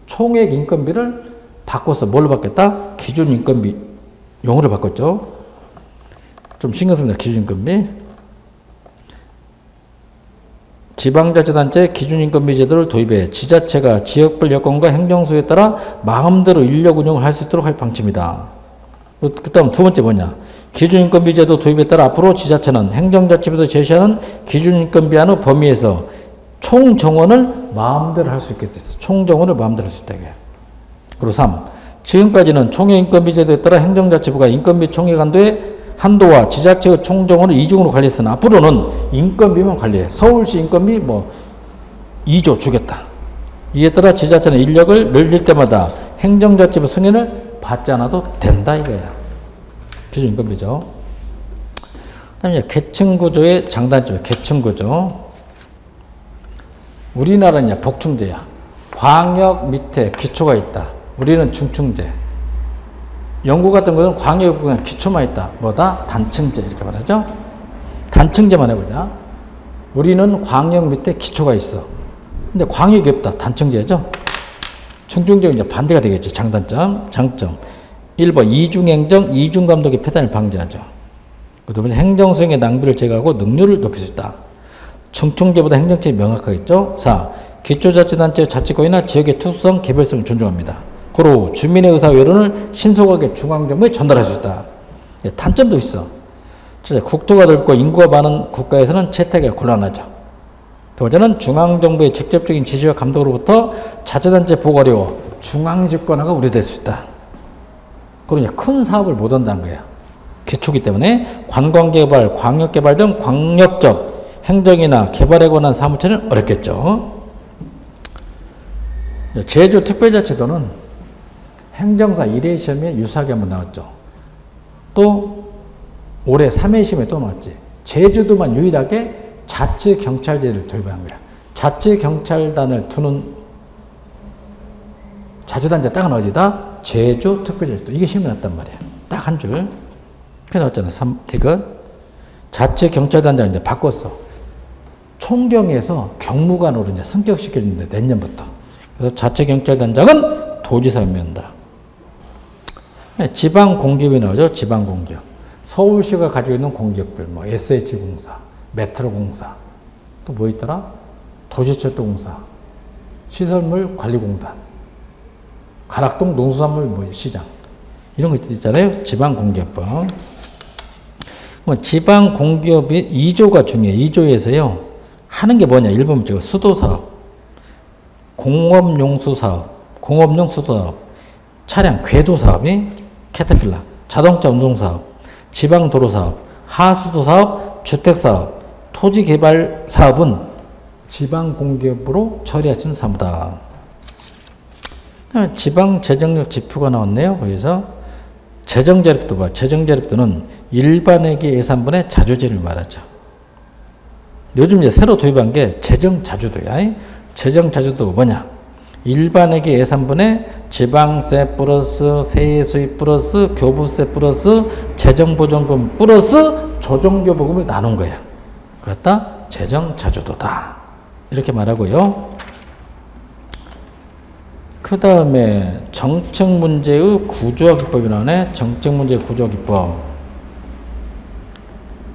총액인건비를 바꿔서 뭘로 바뀌었다? 기준인건비 용어를 바꿨죠. 좀 신경 씁니다. 기준인건비. 지방자치단체 기준인건비 제도를 도입해 지자체가 지역별 여건과 행정수에 따라 마음대로 인력 운영을 할 수 있도록 할 방침이다. 그 다음 두 번째 뭐냐. 기준인건비 제도 도입에 따라 앞으로 지자체는 행정자치부에서 제시하는 기준인건비안의 범위에서 총정원을 마음대로 할 수 있게 됐어. 총정원을 마음대로 할 수 있다. 그리고 3. 지금까지는 총액인건비 제도에 따라 행정자치부가 인건비 총액 한도와 지자체의 총정원을 이중으로 관리했으나 앞으로는 인건비만 관리해. 서울시 인건비 2조 주겠다. 이에 따라 지자체는 인력을 늘릴 때마다 행정자치부 승인을 받지 않아도 된다 이거야. 기준인건비죠. 그다음에 계층구조의 장단점. 계층구조. 우리나라는 복층제야. 광역 밑에 기초가 있다. 우리는 중층제. 영국 같은 경우는 광역에 그냥 기초만 있다. 뭐다? 단층제 이렇게 말하죠. 단층제만 해보자. 우리는 광역 밑에 기초가 있어. 근데 광역이 없다. 단층제죠. 중층제는 이제 반대가 되겠지. 장단점, 장점. 1번 이중행정, 이중감독의 폐단을 방지하죠. 두 번째 행정수행의 낭비를 제거하고 능률을 높일 수 있다. 중층제보다 행정체이 명확하겠죠. 4. 기초자치단체의 자치권이나 지역의 특수성, 개별성을 존중합니다. 고로 주민의 의사 여론을 신속하게 중앙정부에 전달할 수 있다. 단점도 있어. 국토가 넓고 인구가 많은 국가에서는 채택이 곤란하죠. 두 번째는 중앙정부의 직접적인 지시와 감독으로부터 자치단체 보고 어려워 중앙집권화가 우려될 수 있다. 그러니 큰 사업을 못 한다는 거야. 기초기 때문에 관광개발, 광역개발 등 광역적 행정이나 개발에 관한 사무처는 어렵겠죠. 제주특별자치도는 행정사 1회 시험에 유사하게 한번 나왔죠. 또 올해 3회 시험에 또 나왔지. 제주도만 유일하게 자치경찰제를 도입한 거야. 자치경찰단을 두는 자치단체 딱은 어디다? 제주특별자치도. 이게 시험에 났단 말이야. 딱 한 줄. 그게 나왔잖아. 3틱은. 자치경찰단장 이제 바꿨어. 총경에서 경무관으로 이제 승격시켜주는데 내년부터. 그래서 자치경찰단장은 도지사가 임명한다. 지방공기업이 나오죠. 지방공기업. 서울시가 가지고 있는 공기업들, SH공사, 메트로공사, 또 뭐 있더라? 도시철도공사, 시설물관리공단, 가락동 농수산물 시장. 이런 거 있잖아요. 지방공기업법. 지방공기업이 2조가 중요해. 2조에서요. 하는 게 뭐냐. 1번 문제가 수도사업, 공업용수사업, 공업용 수도사업, 차량 궤도사업이 캐터필라, 자동차 운송사업, 지방도로사업, 하수도사업, 주택사업, 토지개발사업은 지방공기업으로 처리할 수 있는 사무다. 지방재정력 지표가 나왔네요. 거기서 재정자립도 봐. 재정자립도는 일반회계 예산분의 자주제를 말하죠. 요즘 이제 새로 도입한 게 재정자주도야. 재정자주도가 뭐냐? 일반회계 예산분에 지방세 플러스 세수입 플러스 교부세 플러스 재정보전금 플러스 조정교부금을 나눈 거야. 그렇다 재정자주도다. 이렇게 말하고요. 그 다음에 정책문제의 구조기법이 나오네. 정책문제 구조기법.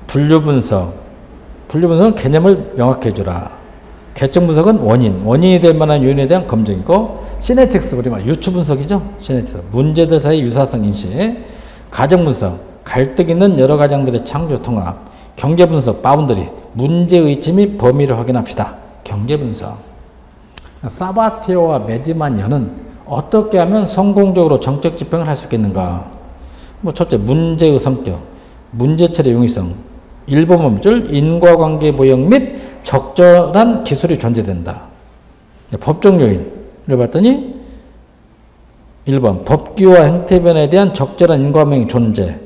분류분석. 분류분석은 개념을 명확히 해주라. 개정분석은 원인이 될 만한 요인에 대한 검증이고, 시네틱스, 우리 말 유추분석이죠. 시네틱스. 문제들 사이 유사성 인식. 가정분석. 갈등 있는 여러 가정들의 창조 통합. 경계분석, 바운더리. 문제의 위치 및 범위를 확인합시다. 경계분석. 사바티오와 메지만연은 어떻게 하면 성공적으로 정책 집행을 할 수 있겠는가? 첫째, 문제의 성격, 문제처리 용이성, 일본법률, 인과관계 모형 및 적절한 기술이 존재된다. 법적 요인을 봤더니 1번 법규와 행태 변화에 대한 적절한 인과명의 존재.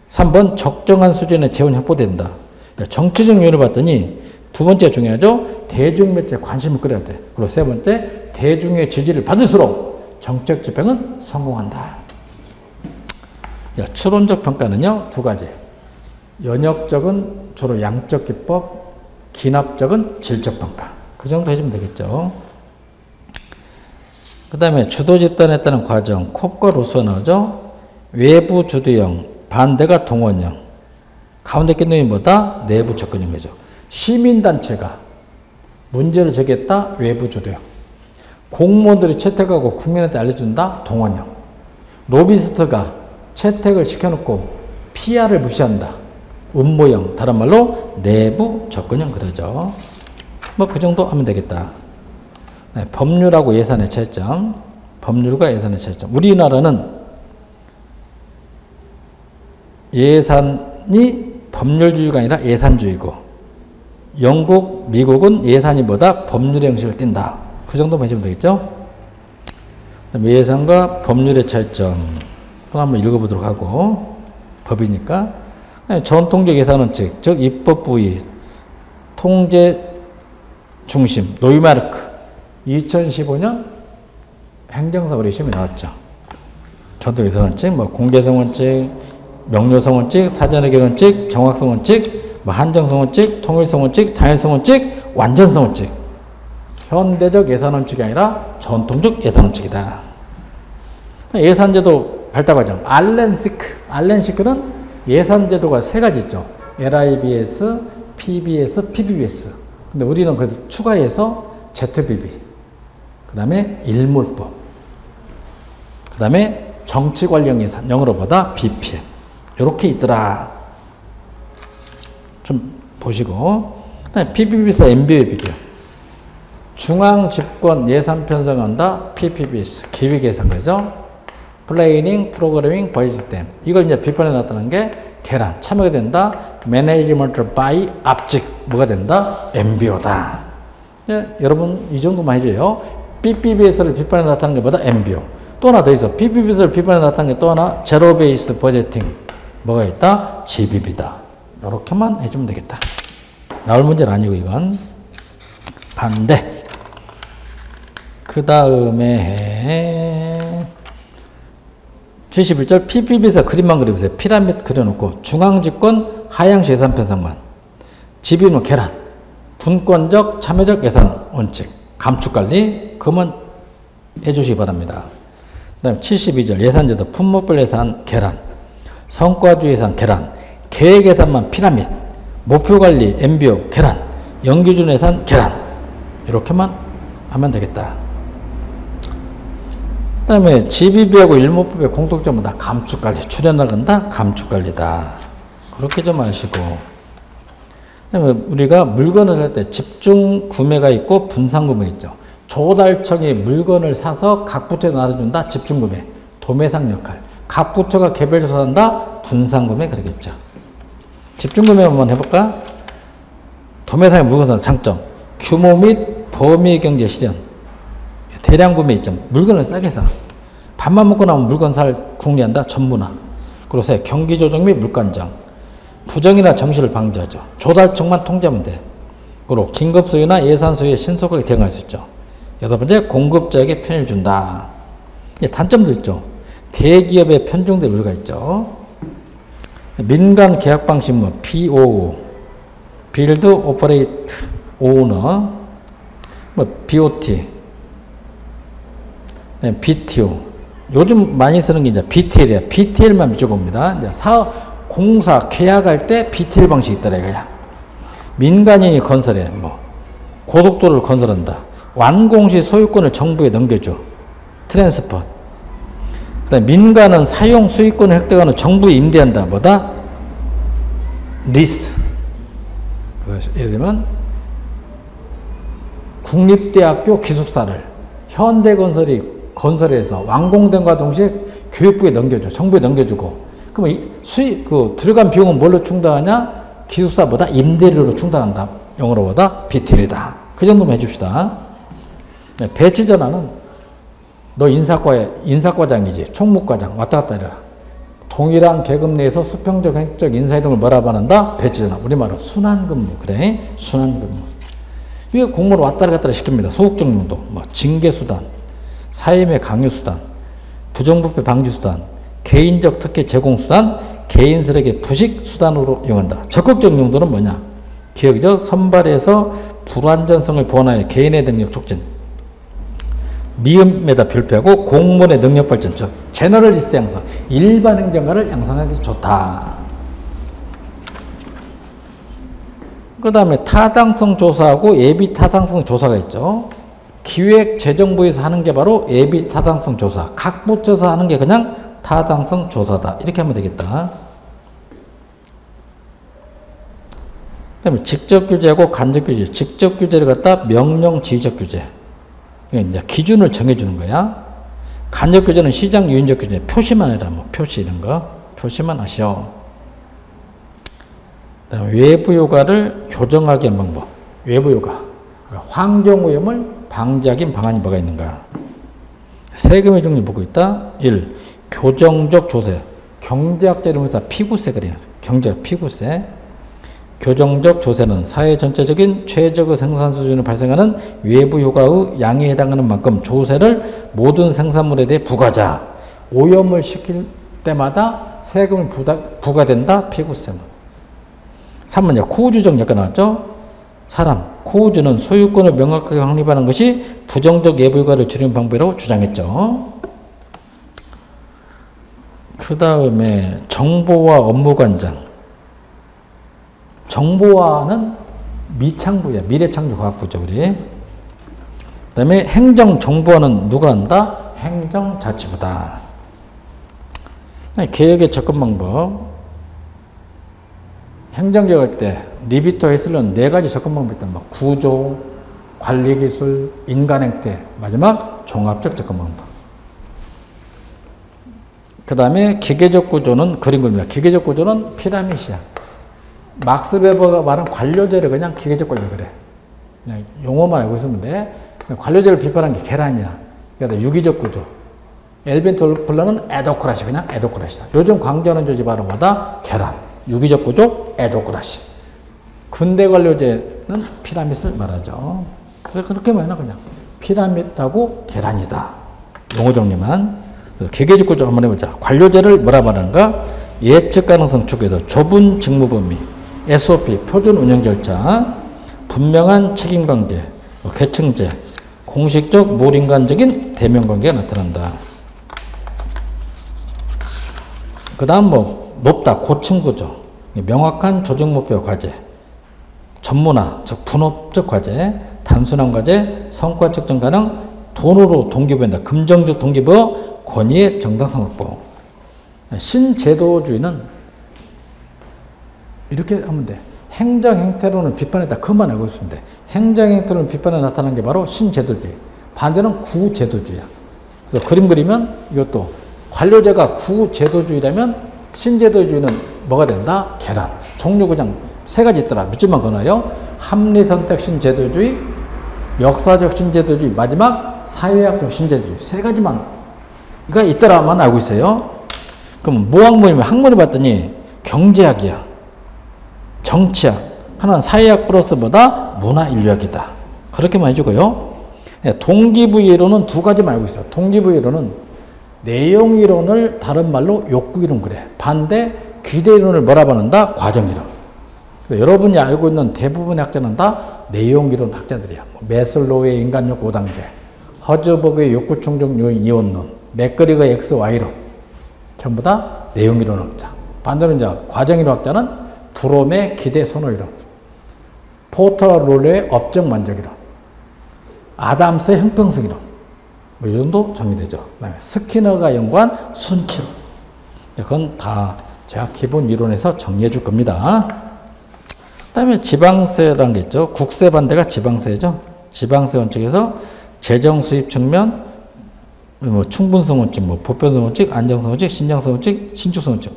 3번 적정한 수준의 재원이 확보된다. 정치적 요인을 봤더니 두 번째 중요하죠. 대중 매체에 관심을 끌어야 돼. 그리고 세 번째, 대중의 지지를 받을수록 정책 집행은 성공한다. 추론적 평가는요, 두 가지. 연역적은 주로 양적 기법, 기납적은 질적 평가. 그 정도 해주면 되겠죠. 그 다음에 주도 집단에 따른 과정, 콥과 로스가 나오죠. 외부 주도형, 반대가 동원형. 가운데 낀 놈이 뭐다? 내부 접근형 거죠. 시민단체가 문제를 제기했다? 외부 주도형. 공무원들이 채택하고 국민한테 알려준다? 동원형. 로비스트가 채택을 시켜놓고 PR을 무시한다? 음모형. 다른 말로 내부 접근형 그러죠. 그 정도 하면 되겠다. 네, 법률하고 예산의 차이점. 법률과 예산의 차이점. 우리나라는 예산이 법률주의가 아니라 예산주의고, 영국, 미국은 예산이 뭐다? 법률의 형식을 띈다. 그 정도만 해주면 되겠죠? 예산과 법률의 차이점. 한번 읽어보도록 하고, 법이니까. 전통적 예산원칙, 즉 입법 부위, 통제 중심, 노이마르크. 2015년 행정사 우리 시험에 나왔죠. 전통 예산원칙, 공개성 원칙, 명료성 원칙, 사전의결 원칙, 정확성 원칙, 한정성 원칙, 통일성 원칙, 단일성 원칙, 완전성 원칙. 현대적 예산 원칙이 아니라 전통적 예산 원칙이다. 예산제도 발달 과정. 알렌 시크는 예산제도가 세 가지 있죠. LIBS, PBS, PBBS. 근데 우리는 그래도 추가해서 ZBB. 그 다음에 일몰법. 그 다음에 정치관련 예산. 영어로 보다 BPM. 이렇게 있더라. 좀 보시고. 그다음에 PBB에서 MBO의 비교. 중앙집권 예산 편성한다. PPBS. 기획예산 거죠. 플래닝, 프로그래밍, 버짓 시스템. 이걸 이제 비판에 나타난 게 계란. 참여가 된다. 매니지먼트 바이 압직. 뭐가 된다? MBO다. 여러분 이 정도만 해줘요. PPBS를 비판에 나타난 게 뭐다? MBO. 또 하나 더 있어. PPBS를 비판에 나타난 게 또 하나. 제로 베이스 버제팅. 뭐가 있다? GBB다. 이렇게만 해주면 되겠다. 나올 문제는 아니고 이건. 반대. 그 다음에 71절 PPB에서 그림만 그려보세요. 피라미드 그려놓고 중앙집권 하향시 예산 편성만. 집이면 계란. 분권적 참여적 예산 원칙. 감축관리. 그만 해주시기 바랍니다. 그 다음 72절 예산제도 품목별 예산 계란. 성과주의 예산 계란. 계획 예산만 피라미드. 목표관리 MBO 계란. 연기준 예산 계란. 이렇게만 하면 되겠다. 그 다음에 GBB하고 일몰법의 공통점은 다 감축관리. 출연나간다? 감축관리다. 그렇게 좀 아시고. 그 다음에 우리가 물건을 살 때 집중 구매가 있고 분산 구매 있죠. 조달청이 물건을 사서 각 부처에 나눠준다? 집중 구매. 도매상 역할. 각 부처가 개별 조사한다? 분산 구매 그러겠죠. 집중 구매 한번 해볼까? 도매상의 물건 사는 장점. 규모 및 범위 경제 실현. 대량 구매 이점. 물건을 싸게 사. 밥만 먹고 나면 물건 살 궁리한다. 전문화. 그리고 세, 경기 조정 및 물관장. 부정이나 정시를 방지하죠. 조달청만 통제하면 돼. 그리고 긴급 소유나 예산 소유에 신속하게 대응할 수 있죠. 여섯 번째, 공급자에게 편의를 준다. 단점도 있죠. 대기업의 편중될 우려가 있죠. 민간 계약 방식 뭐 BOO, Build Operate Owner, 뭐 BOT, BTO. 요즘 많이 쓰는 게 이제 BTL이야. BTL만 미쳐봅니다. 이제 사업, 공사, 계약할 때 BTL 방식이 있더라 이거야. 민간인이 건설해. 뭐 고속도로를 건설한다. 완공 시 소유권을 정부에 넘겨줘. 트랜스퍼. 그다음에 민간은 사용 수익권을 획득하는 정부에 임대한다. 뭐다? 리스. 그래서 예를 들면 국립대학교 기숙사를 현대건설이 건설해서 완공된과 동시에 교육부에 넘겨줘. 정부에 넘겨주고. 그러면 이 수익, 들어간 비용은 뭘로 충당하냐? 기숙사보다 임대료로 충당한다. 영어로 보다 BTL이다. 그 정도만 해줍시다. 네, 배치 전환은 너 인사과장이지. 총무과장. 왔다 갔다 해라. 동일한 계급 내에서 수평적, 횡적 인사이동을 뭐라고 한다? 배치 전환. 우리말로 순환근무. 그래. 순환근무. 이게 공무원 왔다 갔다 시킵니다. 소극적 용도. 뭐 징계수단, 사임의 강요수단, 부정부패 방지수단, 개인적 특혜 제공수단, 개인들에게 부식수단으로 이용한다. 적극적 용도는 뭐냐? 기억이죠? 선발해서 불완전성을 보완하여 개인의 능력 촉진. 미음에다 별표하고 공무원의 능력 발전, 즉 제너럴리스트 양성, 일반 행정가를 양성하기 좋다. 그 다음에 타당성 조사하고 예비 타당성 조사가 있죠. 기획 재정부에서 하는 게 바로 예비 타당성 조사, 각 부처에서 하는 게 그냥 타당성 조사다. 이렇게 하면 되겠다. 그 다음에 직접 규제하고 간접 규제. 직접 규제를 갖다 명령 지휘적 규제. 이제 기준을 정해주는 거야. 간접 규제는 시장 유인적 규제. 표시만 해라. 뭐 표시 이런 거. 표시만 하시오. 그 다음에 외부 효과를 교정하게 한 방법. 외부 효과. 그러니까 환경오염을 방지하기 방안이 뭐가 있는가. 세금의 종류 보고 있다. 1. 교정적 조세. 경제학자 이름에서 피구세 그래요. 경제학 피구세. 교정적 조세는 사회 전체적인 최적의 생산 수준을 발생하는 외부 효과의 양에 해당하는 만큼 조세를 모든 생산물에 대해 부과하자. 오염을 시킬 때마다 세금을 부과된다. 피구세는. 3번이요. 코우주적 약관 나왔죠. 사람, 코우주는 소유권을 명확하게 확립하는 것이 부정적 외부 효과를 줄이는 방법이라고 주장했죠. 그 다음에 정보화 업무관장. 정보화는 미창부야. 미래창조과학부죠. 우리. 그 다음에 행정정보화는 누가 한다? 행정자치부다. 계획의 접근 방법. 행정개혁할 때 리비터 해설은 4가지 접근 방법이 있다. 막 구조, 관리기술, 인간행태, 마지막 종합적 접근 방법. 그 다음에 기계적 구조는 그림 그립니다. 기계적 구조는 피라미드야. 막스 베버가 말한 관료제를 그냥 기계적 관료 그래. 그냥 용어만 알고 있으면 돼. 관료제를 비판한 게 계란이야. 그래서 유기적 구조. 엘빈 토플러는 에도크라시, 그냥 에도크라시다. 요즘 강조하는 조직 바로 뭐다? 계란. 유기적 구조, 에도크라시. 근대 관료제는 피라미드를 말하죠. 그래서 그렇게 말하나 그냥 피라미드하고 계란이다. 용어 정리만. 기계적 구조 한번 해보자. 관료제를 뭐라 말하는가? 예측 가능성 추계도 좁은 직무 범위, SOP, 표준 운영 절차, 분명한 책임 관계, 계층제, 공식적 몰인간적인 대면 관계가 나타난다. 그 다음 뭐 높다, 고층 구조, 명확한 조직 목표 과제, 전문화, 즉 분업적 과제, 단순한 과제, 성과 측정 가능, 돈으로 동기부여한다. 금정적 동기부여, 권위의 정당성 확보. 신제도주의는 이렇게 하면 돼. 행정행태론을 비판했다. 그만 알고 있으면 돼. 행정행태론을 비판에 나타나는 게 바로 신제도주의. 반대는 구제도주의야. 그래서 그림 그리면 이것도 관료제가 구제도주의라면 신제도주의는 뭐가 된다? 계란. 종류 그냥 3가지 있더라. 몇 줄만 권하여. 합리선택 신제도주의, 역사적 신제도주의, 마지막 사회학적 신제도주의. 3가지만 이가 있더라만 알고 있어요. 그럼 뭐 학문이면 학문을 봤더니 경제학이야. 정치학. 하나는 사회학 플러스보다 문화인류학이다. 그렇게만 해주고요. 동기부여이론은 두 가지 알고 있어요. 동기부여이론은 내용이론을 다른 말로 욕구이론 그래. 반대 기대이론을 뭐라 부른다? 과정이론. 여러분이 알고 있는 대부분의 학자는 다 내용이론 학자들이야. 매슬로우의 인간욕구 5단계, 허즈버그의 욕구충족 요인 이원론, 맥거리거의 XY론. 전부 다 내용이론 학자. 반대로 이제 과정이론 학자는 브롬의 기대 선호이론, 포터 롤의 업적 만족이론, 아담스의 형평성이론. 뭐 이 정도 정리되죠. 그다음에 스키너가 연구한 순치론. 그건 다 제가 기본 이론에서 정리해 줄 겁니다. 그다음에 지방세라는 게 있죠. 국세 반대가 지방세죠. 지방세 원칙에서 재정 수입 측면, 뭐 충분성 원칙, 뭐 보편성 원칙, 안정성 원칙, 신장성 원칙, 신축성 원칙.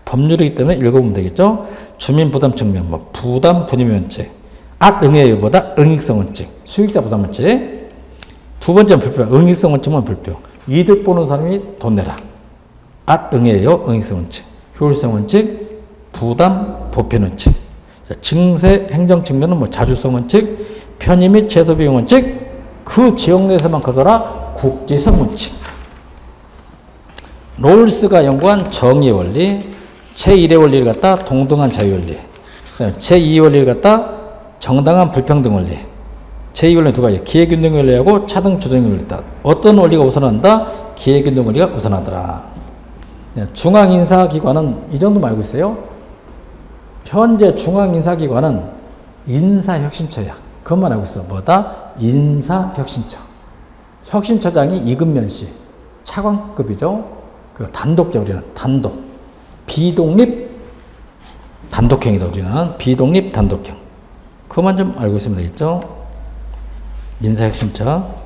법률이기 때문에 읽어보면 되겠죠. 주민 부담 측면, 뭐 부담 분임 원칙, 악응의 여보다 응익성 원칙, 수익자 부담 원칙. 두 번째는 별표, 응익성 원칙만 별표. 이득 보는 사람이 돈 내라. 악응의 여, 응익성 원칙, 효율성 원칙, 부담 보편 원칙. 증세 행정 측면은 뭐 자주성 원칙, 편의 및 최소 비용 원칙, 그 지역 내에서만 거둬라 국지성 원칙. 롤스가 연구한 정의 원리, 제1의 원리를 갖다 동등한 자유 원리, 제2의 원리를 갖다 정당한 불평등 원리. 제2 원리는 두 가지, 기회균등 원리하고 차등 조정 원리 있다. 어떤 원리가 우선한다? 기회균등 원리가 우선하더라. 중앙인사기관은 이 정도만 알고 있어요. 현재 중앙인사기관은 인사혁신처야. 그것만 알고 있어. 뭐다? 인사혁신처. 혁신처장이 이근면 씨. 차관급이죠. 그 단독자 우리는 단독. 비독립 단독형이다. 우리는 비독립 단독형. 그것만 좀 알고 있으면 되겠죠. 인사혁신처.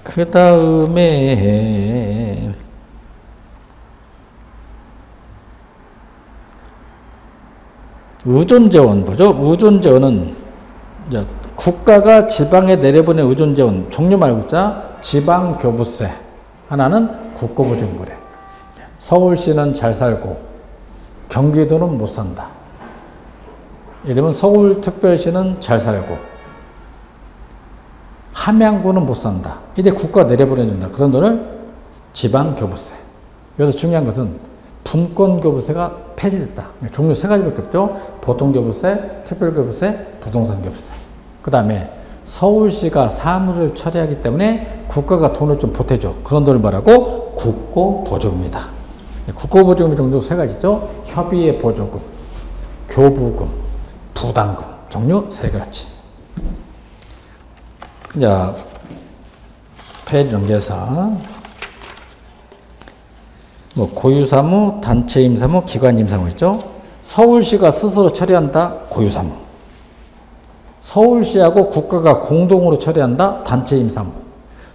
그 다음에 의존재원 보죠. 의존재원은 이제 국가가 지방에 내려보낸 의존재원 종류 말고 있자. 지방교부세 하나는 국고보증거래. 서울시는 잘 살고 경기도는 못 산다. 예를 들면 서울특별시는 잘 살고 함양구는 못 산다. 이때 국가가 내려보내준다. 그런 돈을 지방교부세. 여기서 중요한 것은 분권교부세가 폐지됐다. 종류 세 가지밖에 없죠. 보통교부세, 특별교부세, 부동산교부세. 그 다음에 서울시가 사무를 처리하기 때문에 국가가 돈을 좀 보태줘. 그런 돈을 말하고 국고보조금이다. 국고보조금 정도 세 가지죠. 협의의 보조금, 교부금, 부담금. 종류 세 가지. 자, 페이지 넘겨서 뭐 고유사무, 단체 임사무, 기관 임사무 있죠. 서울시가 스스로 처리한다. 고유사무. 서울시하고 국가가 공동으로 처리한다. 단체 임사무.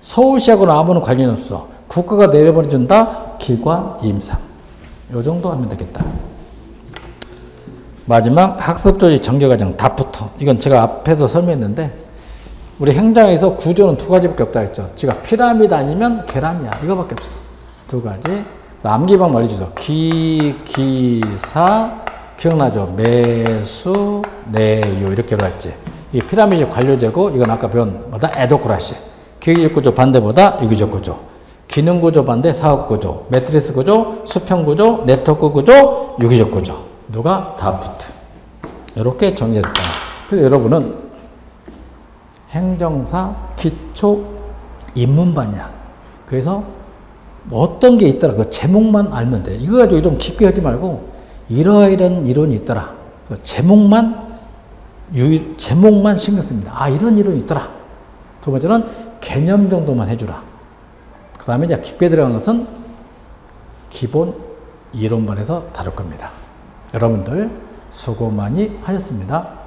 서울시하고는 아무런 관련이 없어. 국가가 내려보내준다. 기관 임사무. 요 정도 하면 되겠다. 마지막 학습조직 정교과정 다프트. 이건 제가 앞에서 설명했는데 우리 행정에서 구조는 두 가지밖에 없다 했죠. 지가 피라미드 아니면 계란이야. 이거밖에 없어. 두 가지. 암기방 알려주죠. 기사 기억나죠? 매수, 내유 이렇게 했지. 이 피라미드 관료제고 이건 아까 배운 뭐다? 에도크라시. 기계적 구조 반대보다 유기적 구조. 기능 구조 반대 사업 구조. 매트리스 구조, 수평 구조, 네트워크 구조, 유기적 구조. 누가? 다프트. 이렇게 정리됐다. 그래서 여러분은 행정사 기초 입문반이야. 그래서 어떤 게 있더라. 그 제목만 알면 돼. 이거 가지고 좀 깊게 하지 말고 이러이런 이론이 있더라. 그 제목만 신경 씁니다. 아, 이런 이론이 있더라. 두 번째는 개념 정도만 해주라. 그 다음에 이제 깊게 들어간 것은 기본 이론반에서 다룰 겁니다. 여러분들 수고 많이 하셨습니다.